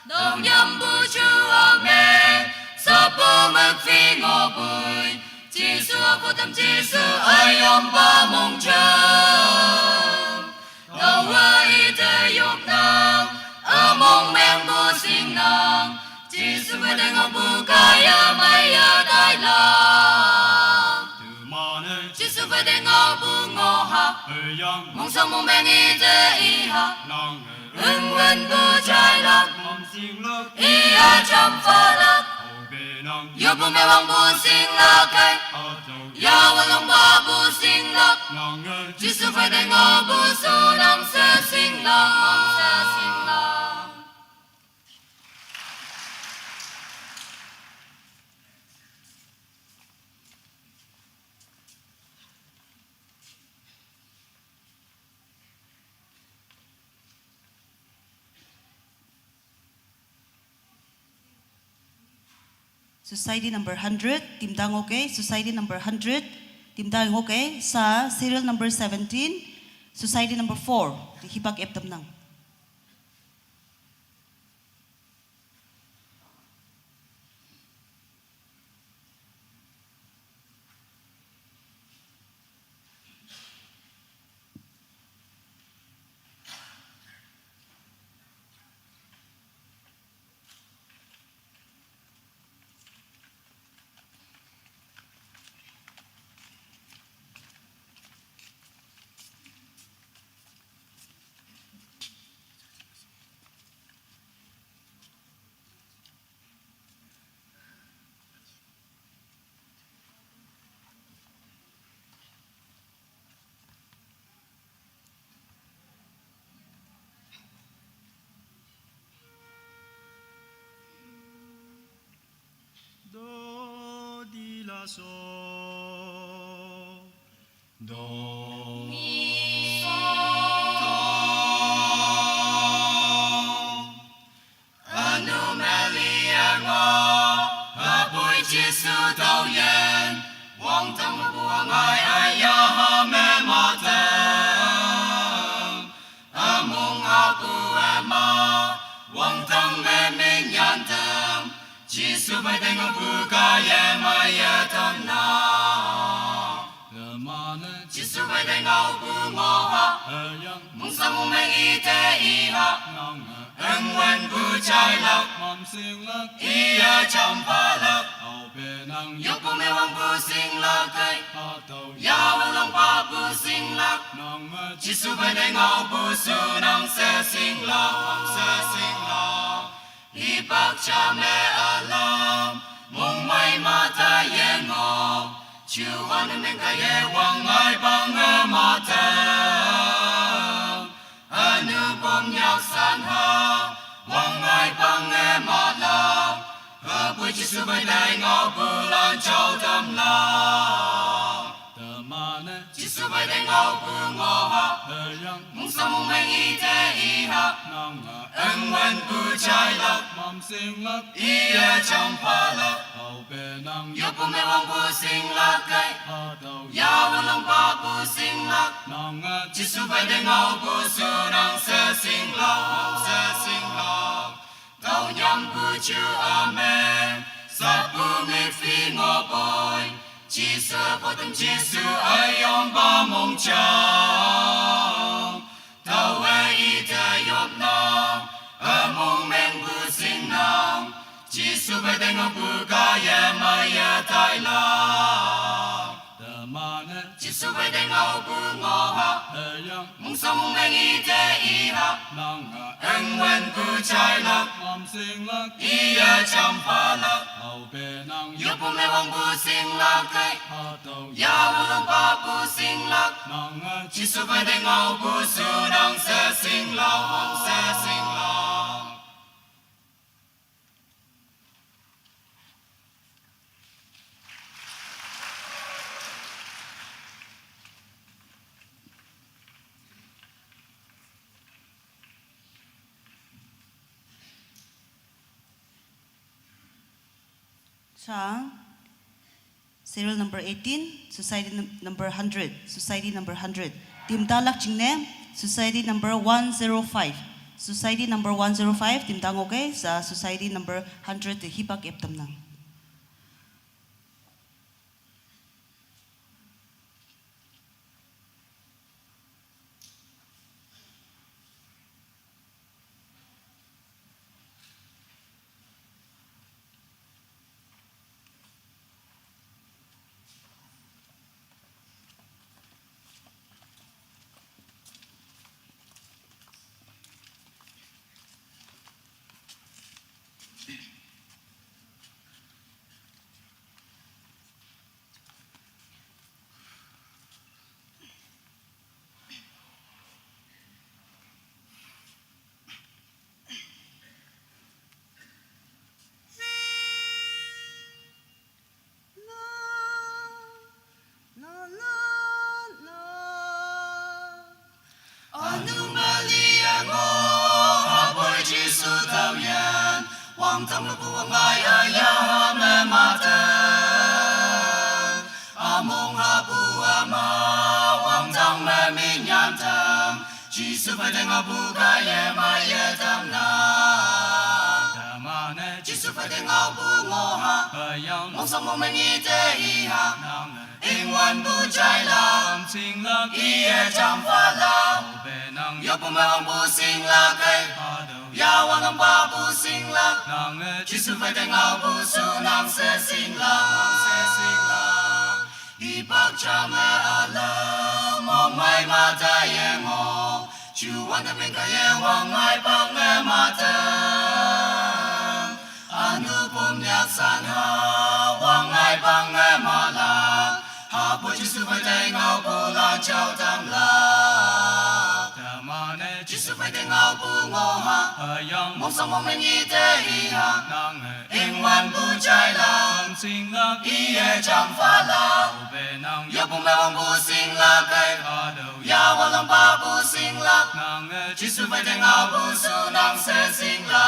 đồng nhâm bu chu a mê sa bu mất phi ngô bùi chỉ xua vô tâm chỉ xua ai yom ba mong chân đầu ai te dục nàng a mong men bu sinh nàng chỉ xua với đại ngô bu kai ya mai ya đại la chỉ xua với đại ngô bu ngô ha mong sao mong men y te y ha ưng ưng bu trái lạc ý ya chăm pha lạc yêu bu mẹ vang bu sinh lạc cái ya wa long ba bu sinh lạc chỉ sự phải đại ngô bu su năng sẽ sinh lạc Society number 100, Team Dang okay. Society number 100, Team Dang okay. Sa serial number 17, Society number 4, Hibak Eptam Nang. Do di la so Do mi anu melia ngo bui chi su tao yen wang tang ma buang ai ai ya ha me ma tang among aku ama wang tang me me nyan tang chi su bai dai ngo bu ka ye ma ya tam na chỉ su vai đại ngao bu ngô ha mong sao mong men y te y ha ân wen bu trái lạc y ya chăm pha lạc yêu bu me wang bu sinh lạc cây ya wang long pa bu sinh lạc chỉ su vai đại ngao bu su nang sẽ sinh lạc y bác cha mẹ alam mong mai ma ta ye ngô chiều hoan nên cái ye wang ai bang ngơ mà thang anu bom nhạc san ha wang ai bang ngơ mà la buổi chiều su bay đại ngõ bù lan châu tâm la chiều su bay đại ngõ bù ngõ ha yang mong sa mong mengi te iha nang ân wen bu chai lak mam sing lak ia cham pa lak au be nang yo pu me wang bu sing lak kai a dau ya wang long pa bu sing lak nang chi su bai de ngau bu su nang se sing lak tao nhắm bu chu amen sa bu me phi ngô boy chỉ sơ vô tâm chỉ su ai yom ba mong chang tao ai y ta yop nang a mong men bu sing nang chỉ su bai deng ngô bu ga ya ma ya tai la da ma ne chỉ su bai deng ngô bu ngô ha da yang mong sa mong men y te y ha nang ân wen bu chai lak mam sing lak ia cham pa lak au be nang yo pu me wang bu sing lak kai ha tau ya wang pa bu sing lak nang chi su bai de ngau bu su nang se sing lak Sa serial number 18, number 100, society number 100. Tim Dalak Chingne, society number 105. Society number 105, Tim Dang okay, sa society number 100, Hibak Eptam nang. Wang tang lu buang ai ya me mata among ha bu ama wang tang me min yan tang chi su bai deng bu ga ye ma ye tam na da ma ne chi su bai deng bu ngo ha yang mong sang mong men yi te yi ha ing wan bu chai la sing la ye cham fa la be nang yo pu me wang bu sing la kai ya wang ang ba bu sing la nang chi su bai deng bu su nang se sing la i bak cha me ala mong mai ma ta ye ngo chu wan da men ka ye wang mai bang me ma ta anu pom yak san ha wang mai bang me ma la ha bu chi su bai deng bu la chao tam la chi su bai deng bu ngo ha yang mong sang mong men yi te yi ha nang ing wan bu chai la sing la ye cham fa la be nang yo pu me wang bu sing la kai ha do ya wang lang ba bu sing la nang chi su bai deng bu su nang se sing la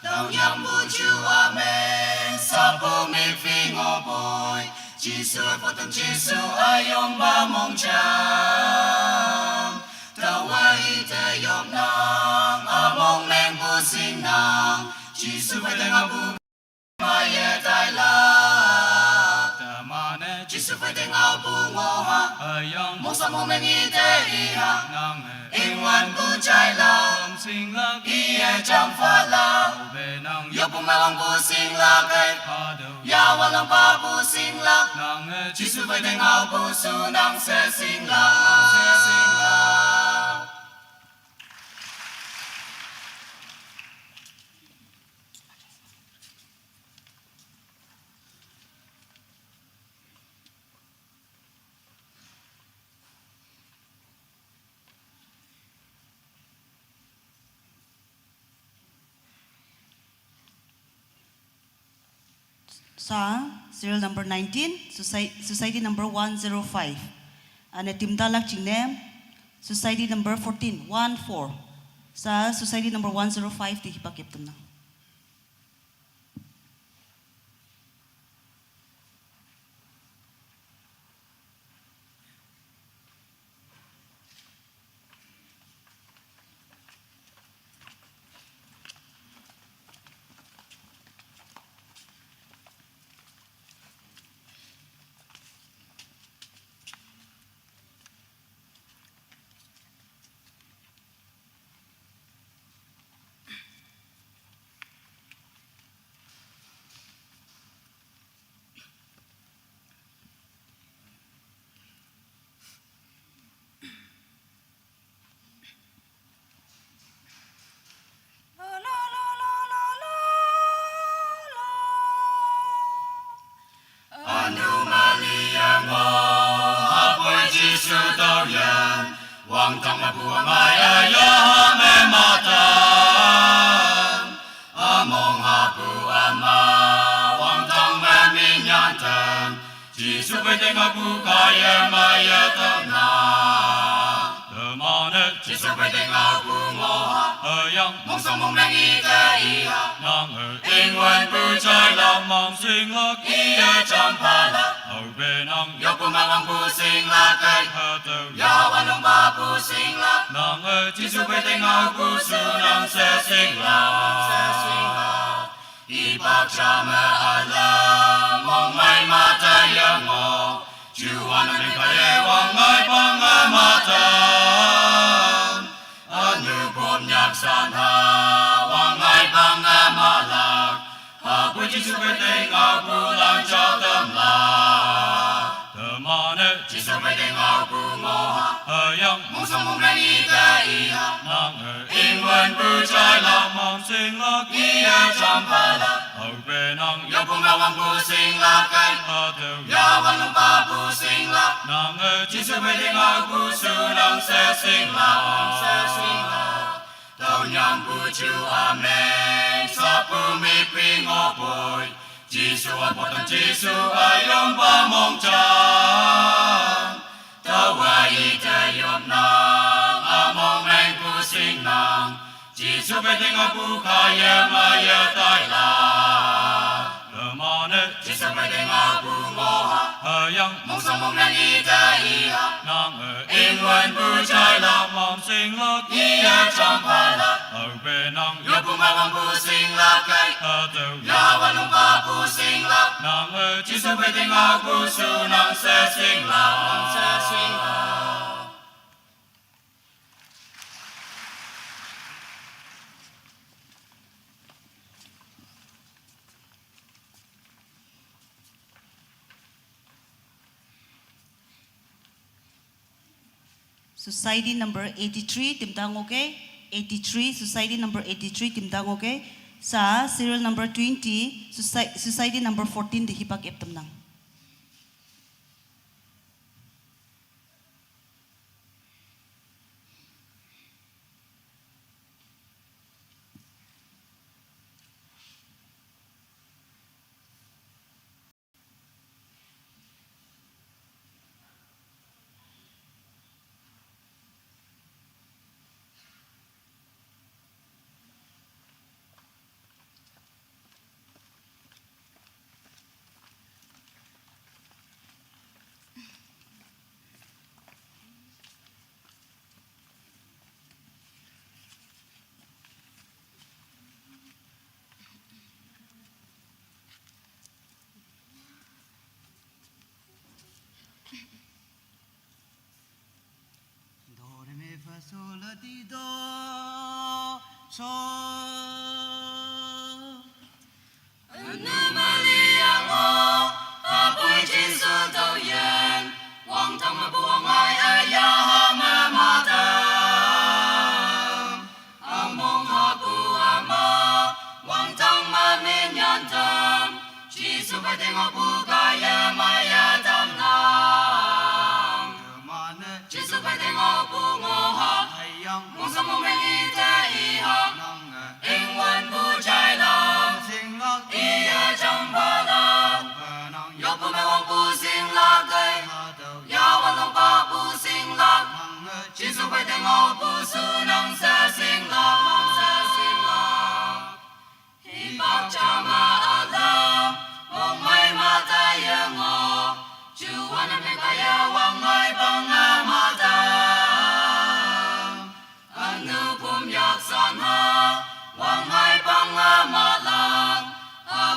dao nhang bu chu amen sa bu me phi ngo boy chi su vô tâm chi su ai yom ba mong chang tao ai te yom nang a mong men bu sing nang chi su bai deng bu ma ye tai la ta ma ne chi su bai deng bu ngo ha yang mong sa mong men yi te yi ha nang ing wan bu chai la sing la ye cham fa la be nang yo pu me wang bu sing la kai ya wang lang ba bu sing la nang chi su bai deng bu su nang se sing la sa serial number 19, society number 105. Ane Tim Dalak Chingne, Society number 14, 14. Sa Society number 105, di hipakiptum na. Hapoi Giêsu tao yan, Wang tang ma buang ai ya me mata. Among hapu ama, Wang tang me minyan tan, Giêsu bai tengah bukaya maya tao na. Demane Giêsu bai tengah bungoha, yang mong song mong mengi ta iha. nang er Ing wen bu chai lam mong sing lak iya champala. au benang Yo kumawang pusing lakay, hatau yawan ng pusing lak. nang er Giêsu bai tengah puso ng sesing lak. Ipagsyama alam mong may mata yang mo, Juan ang kalewang may pangamatan. Ano bumyak sana, wang ay pangamalak, Apo Giêsu bai tengah pulang chatamlak. Demane Giêsu bai tengah bungoha, yang mong song mong menita iha. nang er Ingwen bu chai lam mong sing lak iya champala. au benang Yo kumawang pusing lakay, hatau yawan ng pusing lak. nang er Giêsu bai tengah puso ng sesing lak. Tao niyang puju amen sa pumiping opoy. Giêsu ang potang Giêsu ay ang pamongchan. Tawa itayop nang among may pusing nang. Giêsu bai tengah bukaya maya tayla. Demane Giêsu bai tengah bungoha, yang mong song mong nangita iha. nang er Ingwen bu chai lam mong sing lak iya champala. au benang Yo kumawang pusing lakay, hatau yawan ng pusing lak. nang er Giêsu bai tengah puso ng sesing lak. Society number 83, Timtangoke. 83, Society number 83, Timtangoke. Sa serial number 20, Society number 14, di hipakiptum nang. Do, re, mi, fa, sol, la, ti, do, sol. Apoy Giêsu tao yan, Wang tang ma buang ai ya me mata. Among hapu ama, Wang tang ma minyan tam, Giêsu bai tengah bukaya maya tam nang. Demane Giêsu bai tengah bungoha, hayang mong song mong menita iha. nang Ingwen bu chai lam, sing lak iya champala. benang Yo kumawang pusing lakay, hadaw yawan ng pusing lak. nang chỉ số phải tiếng ngô bù su nông sẽ sinh lạc hi bác cha mà ở đâu mong mai mà ta yêu ngô chú anh em cái yêu hoàng ngài bằng mà ta anh nu cũngyak san ha hoàng ngài bằng mà lang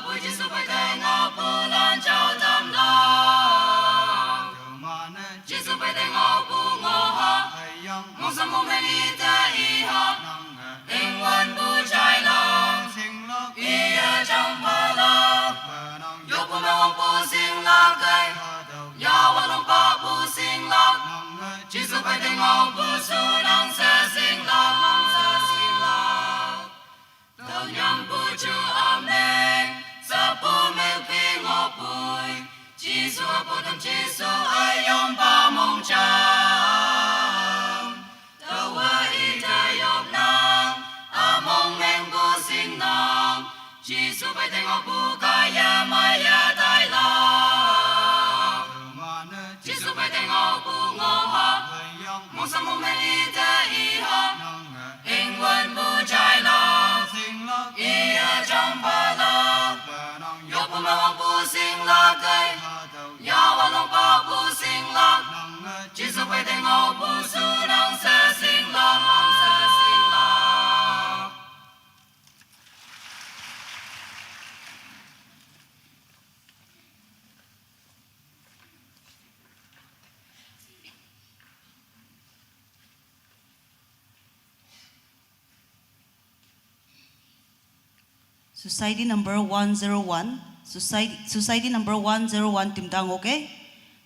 bùi chỉ số phải tiếng ngô bù lan chào tâm lang chỉ số phải tiếng ngô bù ngô ha mong sao mong mình đi tới ha tình quân bù trái lòng ý trong phá lòng yêu của mẹ hoàng bù sinh lạc cây yêu hoàng long ba bù sinh lạc chỉ số phải tiếng ngô bù su nông sẽ sinh lạc tao nhắm bù chú amen sa bù mình phi ngô bùi chỉ số bù tâm chỉ số ai yom ba mong chang tao hoa ý ta yom nang mong mình bù sinh nang chỉ số phải tiếng ngô bù ca ya ma ya tai la chỉ số phải tiếng ngô bù ngô ha mong sao mong mình ý ta ý ha in quân bù trái lòng ý trong ba lòng yêu của mẹ hoàng bù sinh lạc cây yêu hoàng long ba bù sinh lạc chỉ số phải tiếng ngô bù su nông sẽ sinh lạc Society number 101, Society number 101 Timdang okay?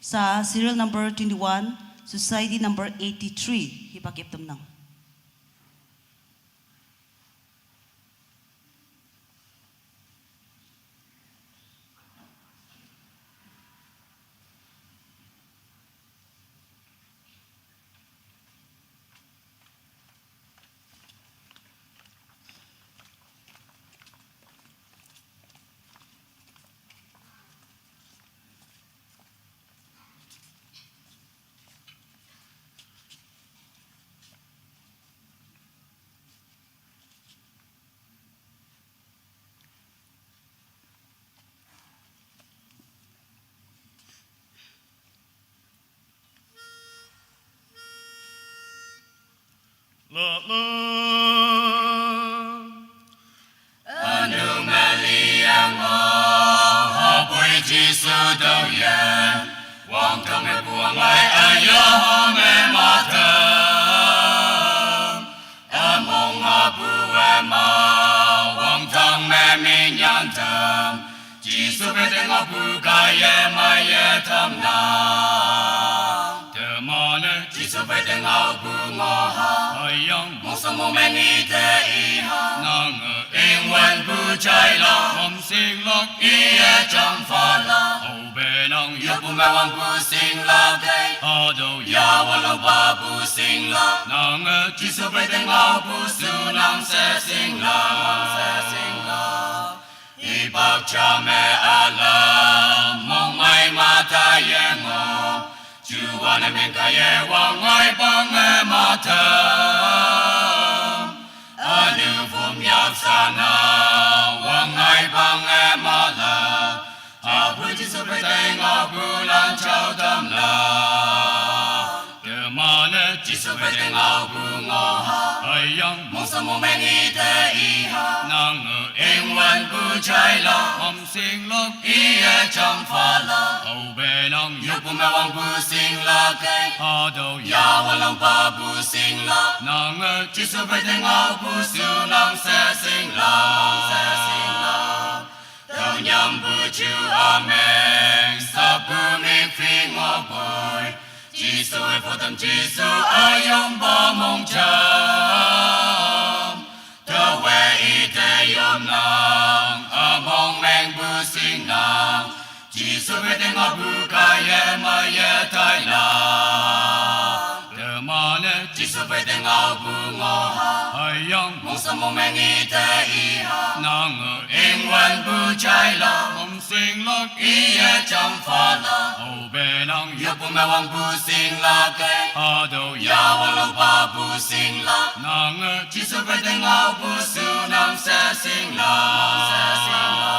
Sa serial number 21, Society number 83, hipakip tamnang. Anomalia ngô họ bùi chỉ số đầu yên hoàng thượng mẹ buông lại ayo mẹ mà thơm mong bù em hoàng thượng mẹ mình nhận thơm chỉ số phải tiếng ngô bù cái em ai thơm nào thơm nè chỉ số phải tiếng ngô bù ngô ha mong sao mong mình đi tới ha nang in quân bù trái lòng mong sinh lạc ý trong phá lòng hậu bề nang yêu của mẹ hoàng bù sinh lạc ở đâu ya hoàng long ba bù sinh lạc nang chỉ số phải tiếng ngô bù su nang sẽ sinh lạc ý bác cha mẹ Allah mong ai mà ta yên ngô chú anh em mình cái hoàng ai bằng mà thơm anu phum yak sana hoàng ai bằng mà la bùi chỉ số phải tiếng ngô bù lan chào tâm la từ mà nè chỉ số phải tiếng ngô bù ngô ha mong sao mong mình đi tới ha nang in quân bù trái lòng mong sinh lạc ý trong phá lòng hậu bề nang yêu của mẹ hoàng bù sinh lạc ở đâu ya hoàng long ba bù sinh lạc nang chỉ số phải tiếng ngô bù su nang sẽ sinh lạc tao nhắm bù chú amen sa bù mình phi ngô bùi chỉ số phổ tâm chỉ số ai yom ba mong chang tao về ý thế yom nang mong men bù sinh nang chỉ số về tiếng ngô bù cái em ai tai la từ mà nè chỉ số phải tên ngao bu ngô ha ai yang mong sa mong meng i te i ha nang ngờ em quan bu trái lo mong sinh lắc i ya trong pha lo âu bè nang yo bu ma wang bu sing la ke hà đầu ya wang lo ba bu sing la nang ngờ chỉ số phải tên ngao bu su nam sa sing la sa sing la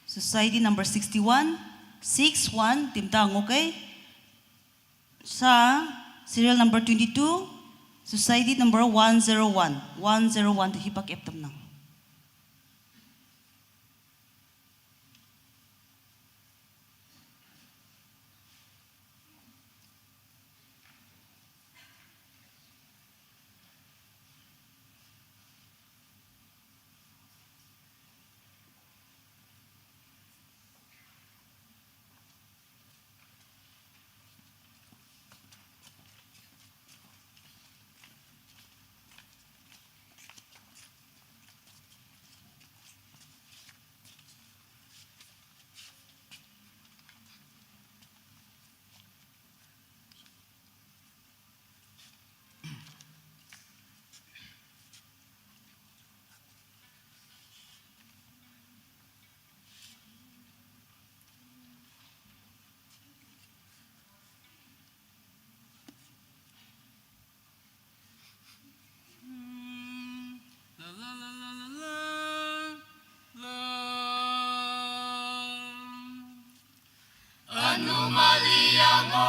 Society number 61, 61, Tim Tang, okay? Sa serial number 22, Society number 101, 101, Hibak Eptam Nang. Anomalia ngo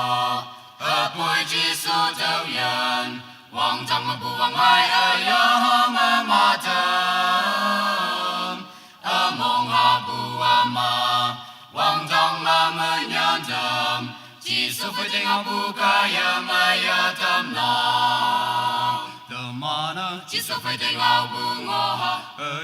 apoi Giêsu tao yan wang tang ma bu wang ai a ya ha ma ma tam among ha bu wa ma wang tang ma ma nyan tam Giêsu phải tên ngao bu ca ya ma ya tam na the mana Giêsu phải tên ngao bu ngo ha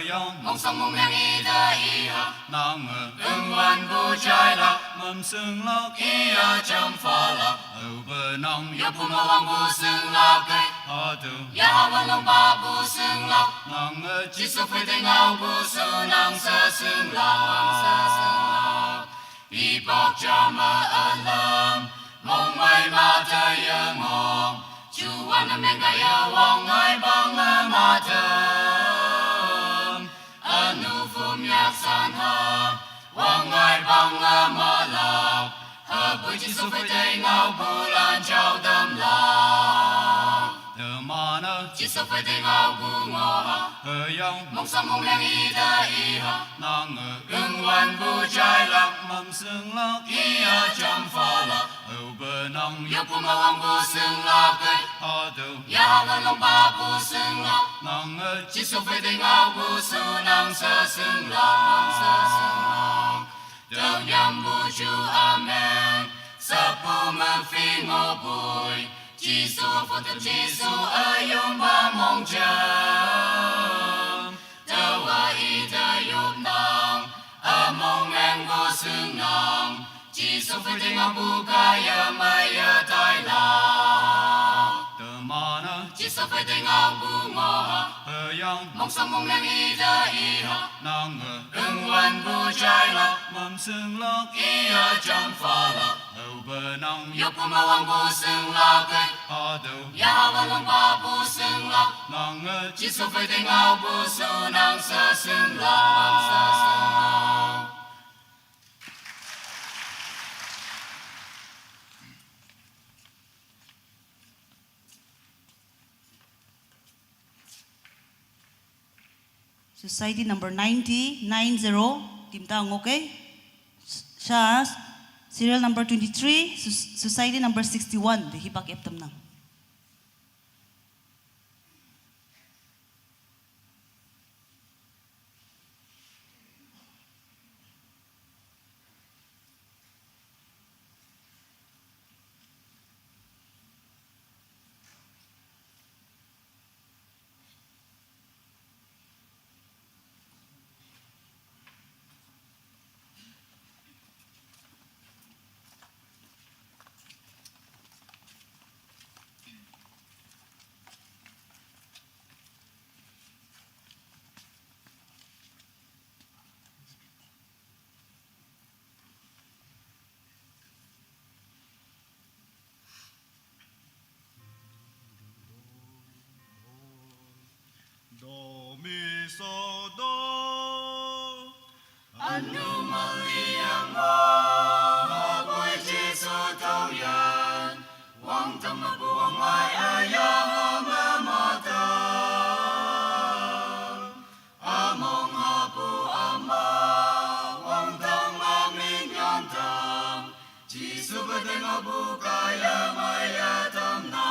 yang mong sang mong yang i da i ha nang ngờ ưng wan bu trái la mầm sinh lắc i ya cham pha la âu bè nang yo bu ma wang bu sing la ke hà đầu ya wang long ba bu sing la nang ngờ chỉ số phải tên ngao bu su nang sa sing la i bọc cha ma alam mong mai ma ta ya ngong chu wan na men ga ya wang ai bang ma ta anu phum yak san ha wang ai bang ma la ha bu chỉ số phải tên ngao bu lan chao đam la the mana chỉ số phải tên ngao bu ngô ha yang mong sang mong yang i da i ha nang ngờ ưng wan bu trái la mầm sinh lắc i ya cham pha la âu bè nang yo pu ma wang bu sing la ke hà đầu ya wang long ba bu sing la nang ngờ chỉ số phải tên ngao bu su nang sa sing la Đâu nhằm bu chu amen sa pu ma phi ngô bùi chỉ số phật tâm chỉ số ở yom ba mong cham đâu a i ta yom nang a mong ngang bu sing nang chỉ số phải tên ngao bu ca ya ma ya tai la the mana chỉ số phải tên ngao bu ngô ha yang mong sang mong ngang i da i ha nang ngờ ưng wan bu trái la mầm sinh lắc i ya cham pha la âu bè nang yo pu ma wang bu sing la ke hà đầu ya wang long ba bu sing la nang ngờ chỉ số phải tên ngao bu su nang sa sing la Society number 90, 90, Tim Tang, okay? Sa serial number 23, Society number 61, the Hibak Eptam Nang. mi so do Anomaly ang mo, mabuhay Jesu tao yan. Wang tamabuang may ayaw mamatan. Among hapu ama, wang tang aming yantang. Jesu badeng abu kaya mayatam na.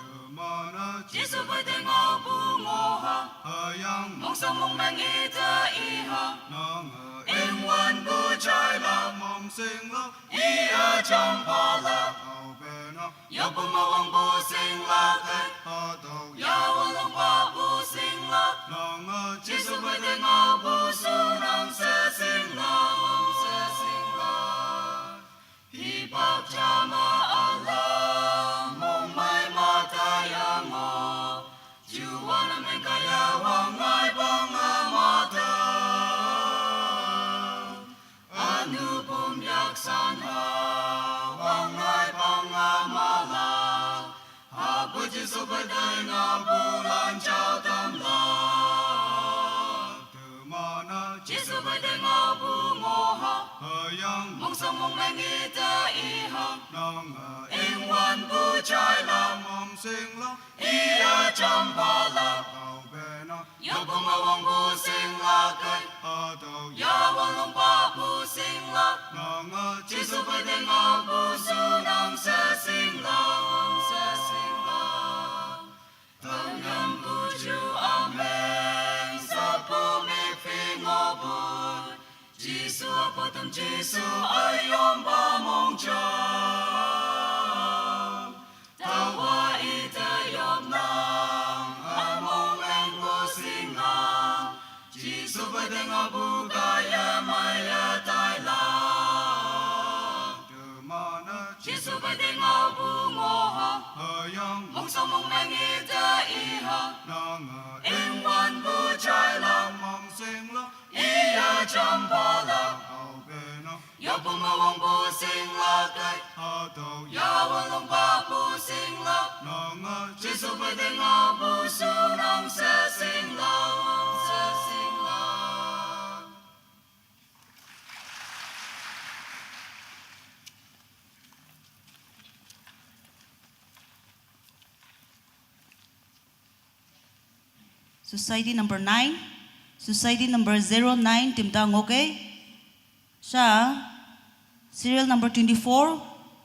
kemana Jesu badeng abu ngoha, hayang mong samong mangita iha. nang In one buchay lam, mong sing la iya champala. au bena Ya pumawang busing lakay, hataw ya walong pa busing lak. nang Jesu pwede nga buso ng sesing lang. Hipag tiyama alam, mong may matayang mo. Juwa namin kaya wangay pangamatan. Ano pumyaksan ha, wangay pangamalang. Hapo Jesu pwede nga bulan chow tamlang. kemana Jesu pwede nga bungoha, hayang mong samong mangita iha. nang Ingwan buchay lam, mong sing la iya champala. au bena Ya pumawang busing lakay, hataw ya walong pa busing lak. nang Jesu pwede nga buso ng sesing lang. Tangyang buju amen sa pumiping obon. Jesu apotam Jesu ayom pamong jam. Tawa itayom nang among ang busing lang. Jesu pwede nga bugaya mayatay lang. kemana Jesu pwede nga bungoha, hayang mong samong mangita iha. nang Ingwan buchay lam, mong sing la iya champala. au bena Ya pumawang busing lakay, hataw ya walong pa busing lak. nang Jesu pwede nga buso ng sesing lang. Society number 9, Society number 09, Timtang okay? Siya, serial number 24,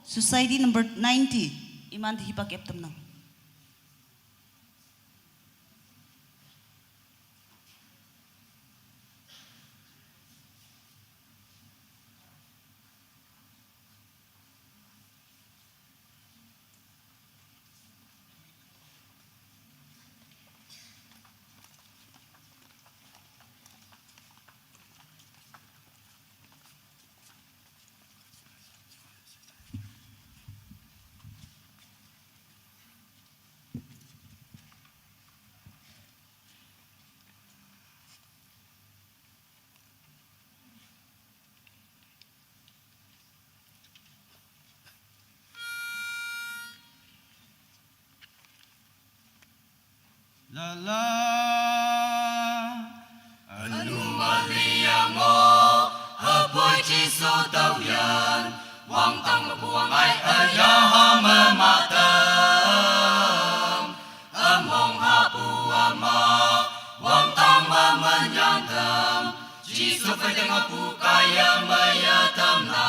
Society number 90, Iman Hibak Eptam nang. la la Anomaly ang mo, hapoy Jesu tao yan. Wang tang mabuang ay ayaw mamatam. Among hapu ama, wang tang mamanyantam. Jesu pwede nga po kaya mayatam na.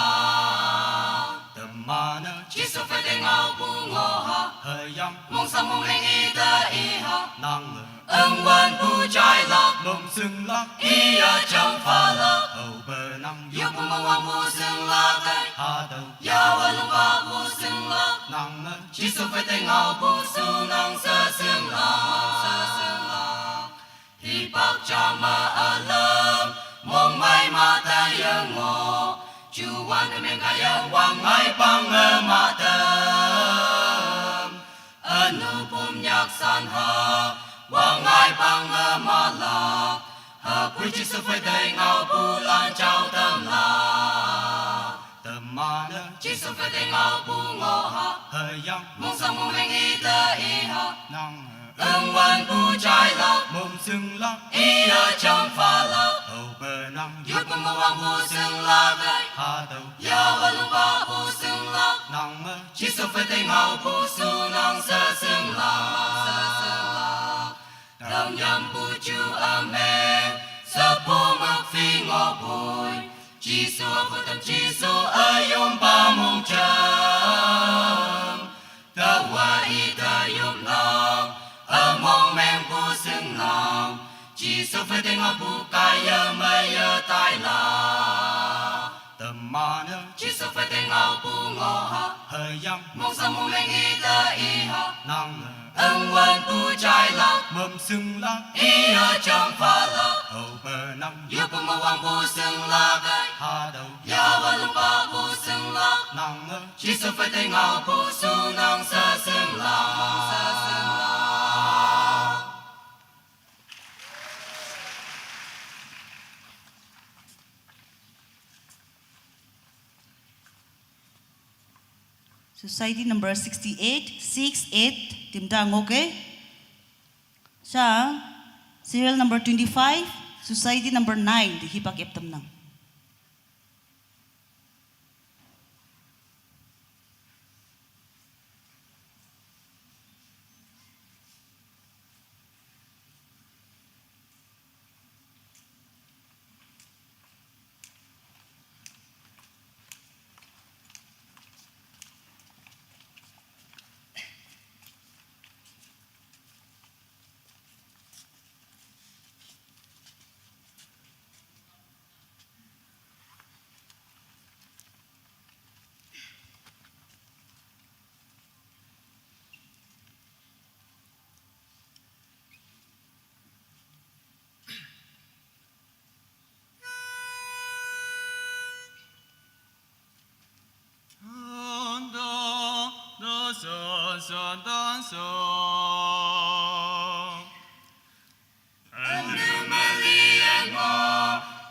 temana Jesu pwede nga bungoha, hayang mong samong mangita iha. nang Ang wan puchay lak, mong sing la iya champala. au benang Ya pumawang busing lakay, hataw ya walong pa busing lak. nang Jesu pwede nga puso ng sesing lang. Hipag tiyama alam, mong may matayang mo. Juwan namin kaya wangay pangamatam. Ano pumyaksan ha, wangay pangamalak. Hapoy Jesu pwede nga bulan chow tamla. temana Jesu pwede nga bungoha, hayang mong samong mangita iha. nang ưng quan bu trái lộc mồm sừng lăng ý ở trong pha lộc hầu bờ năng yết bùm mong bu sừng la gai hà đầu ya và lục ba bu sừng lộc năng mơ chỉ số phải tay ngào bu su nang sơ sừng lộc đồng nhâm bu chu amen sơ po mực phi ngọ bùi chỉ số phụ tâm chỉ số ở yom ba mong trầm ta hoa y ta yom lòng ở mong men bu sừng lòng chỉ số phải tay ngọ bu cài mây tai la tầm mà nơ chỉ số phải tay ngọ bu ngọ ha hơi yam mong sa mong men y ta y ha năng mơ ưng quan bu trái lộc mồm sừng lăng ý ở trong pha lộc hầu bờ năng yết bùm mong bu sừng la gai hà đầu ya và lục ba bu sừng lộc năng mơ chỉ số phải tay ngào bu su nang sơ sừng lộc Society number 68, Tim Da Ngoke. Sa serial number 25, Society number 9, di Hipak Eptam Nang.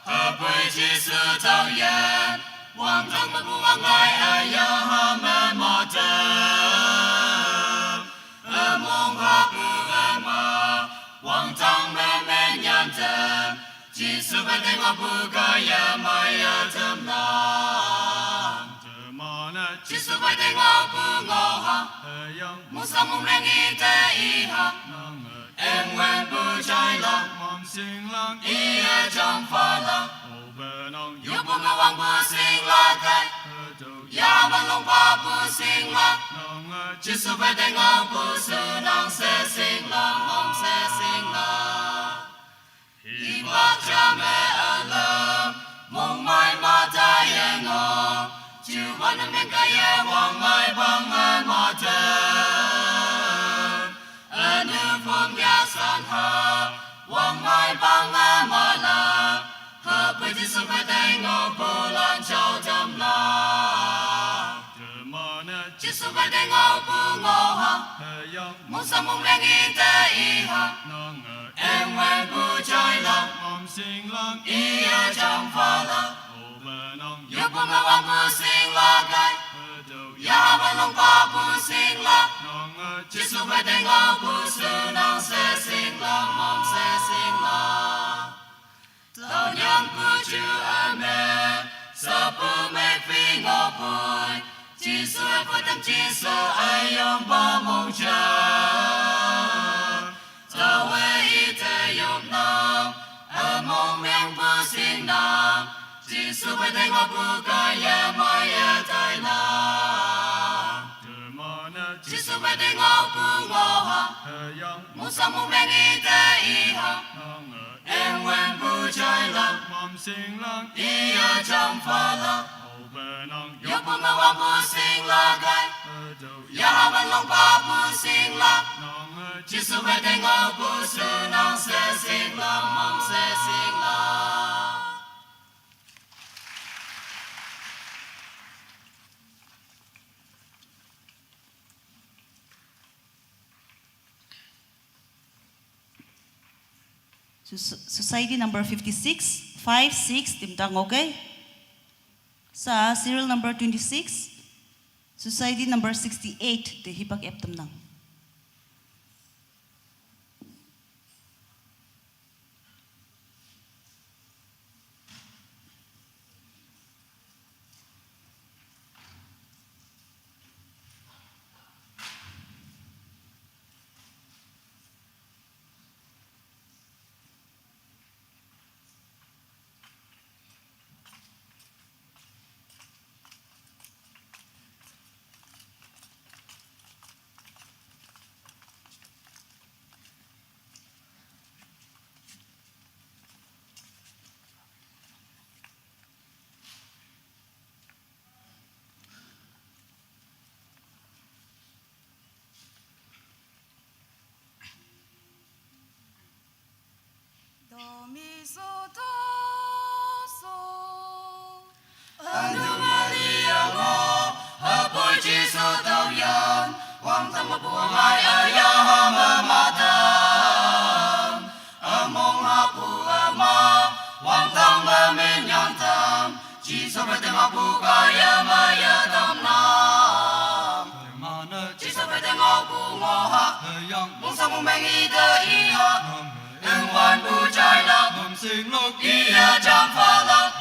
hợp với chỉ sự thăng yên hoàng thăng mà bu hoàng ngài ai ya ha mê mò trầm mong ha bu ma hoàng thăng mê mê nhàn trầm chỉ sự phải tay ngọc bu ca ya ma ya trầm lòng chỉ sự phải tay ngọc bu ngọ ha mong sa mong lên y te y ha em quen bu trái lòng ý ở trong pha lộc yêu bu ma wang bu sing la gai ya ma long pa bu sing la chỉ số phải tay ngọc bu su nang se sing la mong se sing la hi ba cha mẹ ở lâm mong mai ma ta ye ngọ chu ban men ka ye wang mai bang ma trầm anu phong ya san ha wang mai bang ma la hợp với chỉ số phải tay ngọc bu lan trao trầm la chỉ số phải tay ngọc bu ngọ ha mong sa mong lên y te y ha em quen bu trái lộc ý ở trong pha lộc yêu bu ma wang bu sing la gai ya ma long pa bu sing la chỉ số phải tay ngọc bu su nang se sing la mong se sing la tao nhang bu chu amen sa bu me phi ngọc bùi chỉ số phải tâm chỉ số ai yom ba mong trầm tao về te yom nam mong men bu sing nam chỉ số phải tay ngọc bu ca ya ma ya tai la chỉ số phải tay ngọc bu ngọ ha mong sa mong men y te y ha em quen bu trái lộc ý ở trong pha lộc yêu bu ma wang bu sing la gai ya ma long pa bu sing la chỉ số phải tay ngọc bu su nang se sing la mong se sing la Society number 56, Tim Da Ngoke. Sa serial number 26, Society number 68, di Hipak Eptam Nang. mi so do so anu Maria mo apoi Giêsu tao yan quang tâm mà buông ai ở ya ma ma tam among hapu ama quang tâm mà men yan tam Giêsu phải tem hapu kaya maya tam nam Giêsu phải tem hapu ngo ha mong sa mong mengi de i ha ưng hoàn bu trai lạc ia chăm pha lạc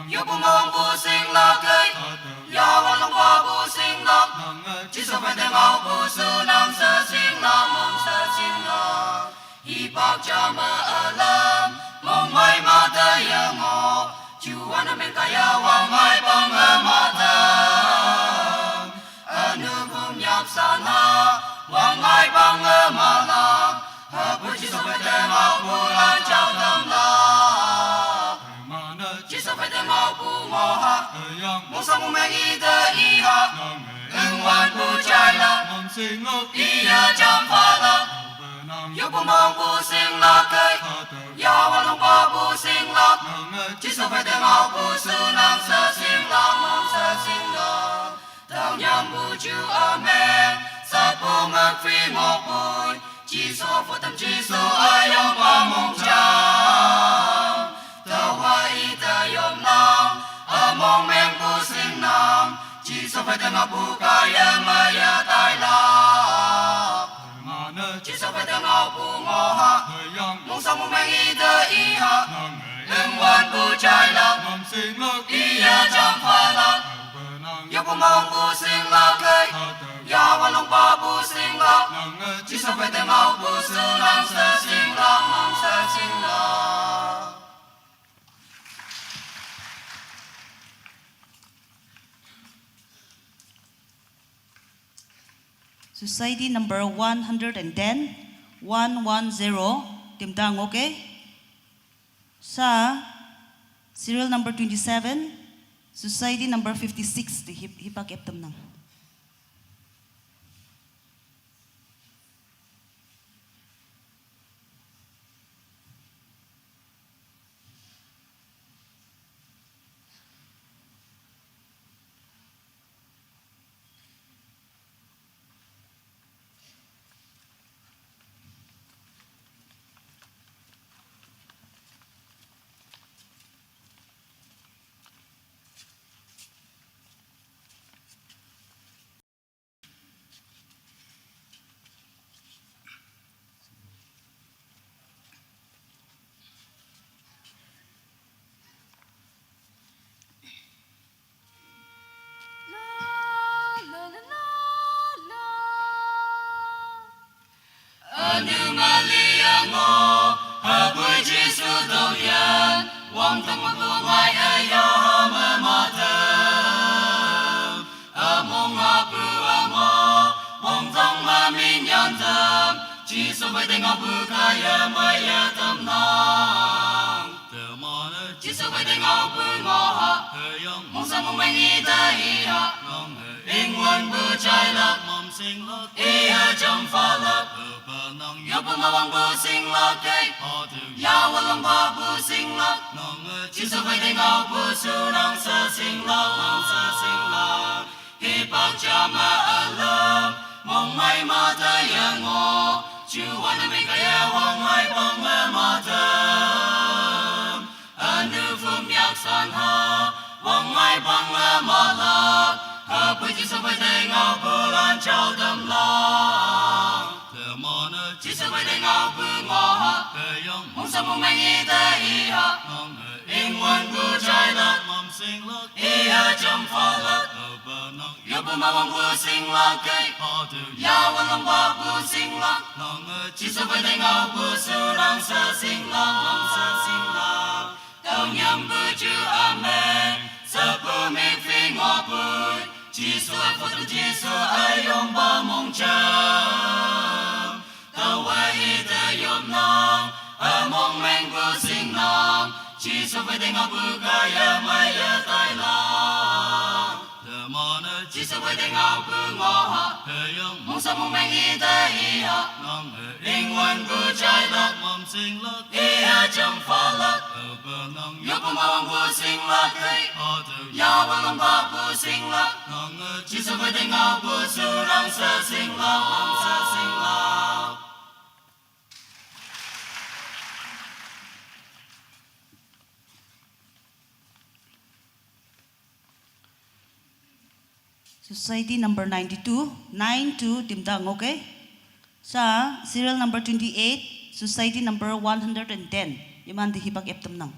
yêu bu mong bu sinh lạc cây ya hoàn long qua bu sinh lạc Giêsu phải tem hapu su nam sơ sinh lạc mong sơ sinh lạc hi bạc cha ma ở lam mong mai ma ta ya ngo Chúa anh men kaya wang mai bang ma ta anu bum yap sana wang mai bang ma la Hapu Giêsu phải tem hapu lan chao tâm la Giêsu phải tem hapu ngo ha mong sa mong mengi de i ha ưng hoàn bu trai la ia chăm pha la yêu bu mong bu sinh la cây ya hoàn long qua bu sinh la Giêsu phải tem hapu su nam sơ sinh la mong sơ sinh la tao nhắm bu Chúa amen sa bu ngak phi ngọc bụi Giêsu phụ tâm Giêsu ai yong ba mong cham tao hoa y ta yom nam among meng bu sinh nam Giêsu phải tem hapu kaya maya tai la Giêsu phải tem hapu ngo ha mong sa mong mengi de i ha ưng hoàn bu trai lạc ia chăm pha lạc yêu bu mong bu sinh lạc cây ya hoàn long ba bu sinh lạc Giêsu phải tem hapu su nam sơ sinh lạc mong sơ sinh lạc Society number 110, 110, Timdang, okay? Sa serial number 27, Society number 56, the Hipak Eptam nang. Anu Maria mo apoi Giêsu tao yan quang tâm mà buông ai ở ya ma ma tam among hapu ama quang tâm mà men yan tam Giêsu phải tem hapu kaya maya tam nam Giêsu phải tem hapu ngo ha mong sa mong mengi de i ha ưng hoàn bu trai lạc ia chăm pha lạc yêu bu mong bu sinh lạc cây ya hoàn long ba bu sinh lạc Giêsu phải tem hapu su nam sơ sinh lạc mong sơ sinh lạc hi bạc cha ma ở lam mong mai ma ta ya ngo Chúa anh men kaya wang mai bang ma ta anu phum yak san ha wang mai bang ma la Hapu Giêsu phải tem hapu lan chao tâm la Giêsu phải tem hapu ngo ha mong sa mong mengi de i ha ưng hoàn bu trai lạc ia chăm pha lạc yêu bu mong bu sinh lạc cây ya hoàn long ba bu sinh lạc Giêsu phải tem hapu su nam sơ sinh lạc mong sơ sinh lạc tao nhắm bu Chúa amen sa bu meng phi ngọc bụi Giêsu phụ tâm Giêsu ai yong ba mong cham tao hoa y ta yom nam among meng bu sinh nam Giêsu phải tem hapu kaya maya tai la mana chỉ số với tiếng ngào bư ngõ hạ hệ yang mong sa mong mèn y ta y hạ ngang hệ in quân bư trái lạc mầm sinh lạc y hạ chẳng phá lạc ở bờ ngang yo bông mong bư sinh lạc cây hạ tự ya bông mong ba bư sinh lạc ngang hệ chỉ số với tiếng ngào bư su nang sa sinh lạc Society number 92, 92 Timdang, okay? Sa serial number 28, society number 110. Yaman di hibag eptam nang.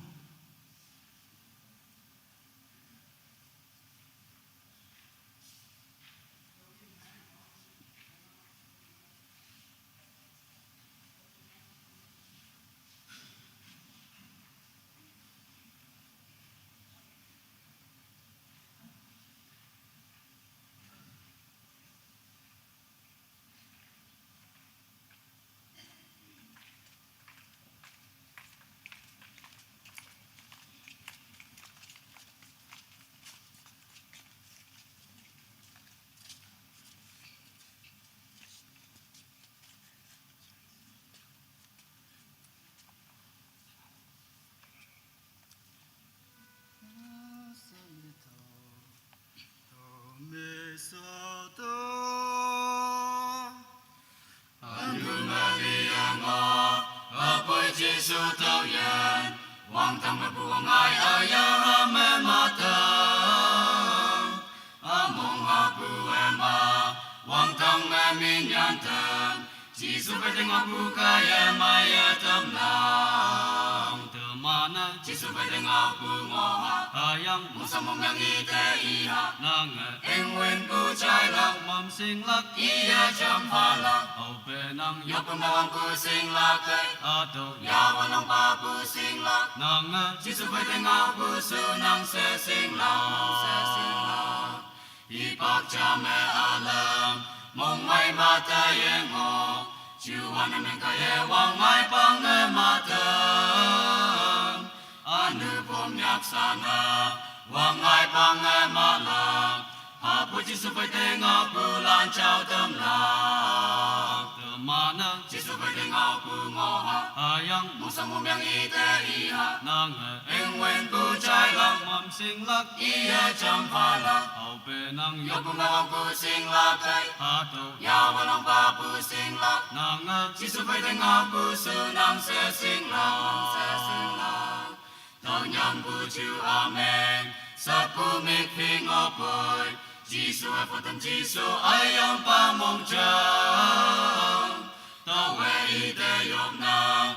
Giêsu tao yên, hoàng thăng mà buông ai ở ya ha mẹ ma thăng, mong ha bu em ma, hoàng thăng mẹ min yan thăng, Giêsu phải tiếng ngọc bu ca em mai ya tâm lang, từ mana Giêsu phải tiếng ngọc bu ngõ ha, yang mong sa mong yang y te y ha, nang em nguyên bu trái lạc mầm sinh lạc y ya chăm pha lạc, hậu bề nang yo bông mong bu sinh lạc cây, ya wa nong pa bu sinh lạc, nang Giêsu phải tiếng ngọc bu su nang sẽ sinh lạc, y bác cha mẹ alam, mong mai ma ta yên ngô, chiu an em ca ye wang mai bang e ma tâm, anu bom yak sana, wang mai bang e ma lạc, ha bu Giêsu phải tiếng ngọc bu lan chào tâm lạc, từ mana Giêsu phải tiếng ngọc bu ngõ ha, yang mong sa mong yang y te y ha, nang em nguyên bu trái lạc mầm sinh lạc y ya chăm pha lạc, hậu bề nang yo bông mong bu sinh lạc cây, ya wa nong pa bu sinh lạc, nang Giêsu phải tiếng ngọc bu su nang sẽ sinh lạc, tao nhang bu chiu amen, sa pu mi phi ngọc bồi, Giêsu ai phật tâm Giêsu ai yong pa mong chang, tao về y te yom nang,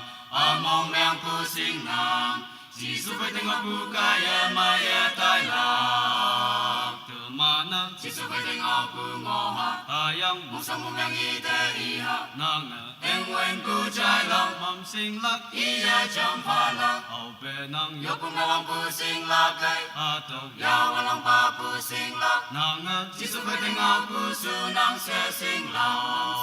mong mèng pu sinh nang, Giêsu phải tiếng ngọc bu ca ya mai ya tai lạc, từ mana Giêsu phải tiếng ngọc bu ngõ ha, yang mong sa mong yang y te y ha, nang em nguyên bu trái lạc mầm sinh lạc y ya chăm pha lạc, hậu bề nang yo bông mong bu sinh lạc cây, ya wa nong pa bu sinh lạc, nang Giêsu phải tiếng ngọc bu su nang sẽ sinh lạc.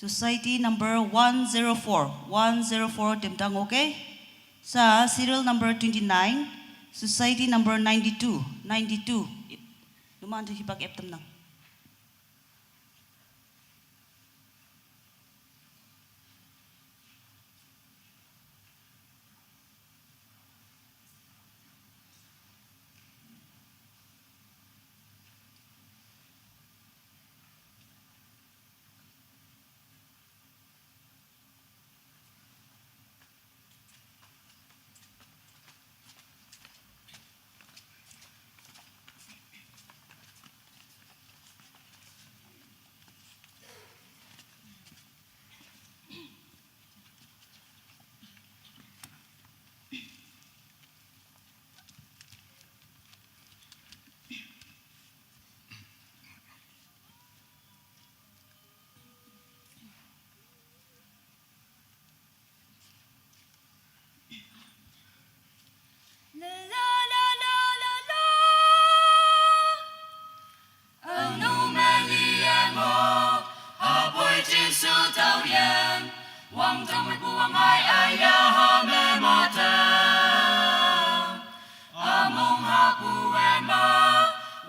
Society number 104, 104 Timdang, okay? Sa serial number 29, society number 92, 92. Lumaan di hibag eptam nang. 王将为不忘爱爱呀哈咩么的，阿蒙哈不为嘛，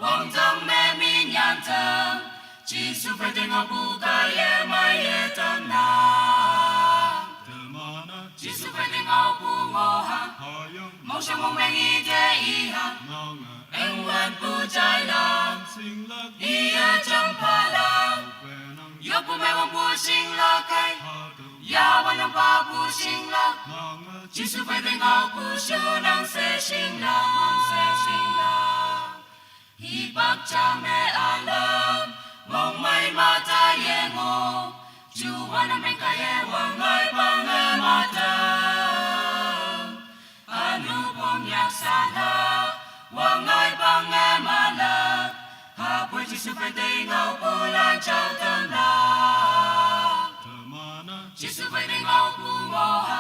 王将咩咪娘的，技术非得我不该也买也的那，技术非得我不我哈，梦想梦寐一点一哈，恩怨不再了，一夜将怕了。又不美我不行了，该呀我能把不行了，技术非得我不修能谁行了，谁行了？一百家没安了，梦没马在也我，就我能没开也往来帮也马的，安努碰呀散了，往来帮也马了。他不只是非得我不来找的啦，只是非得我不我哈，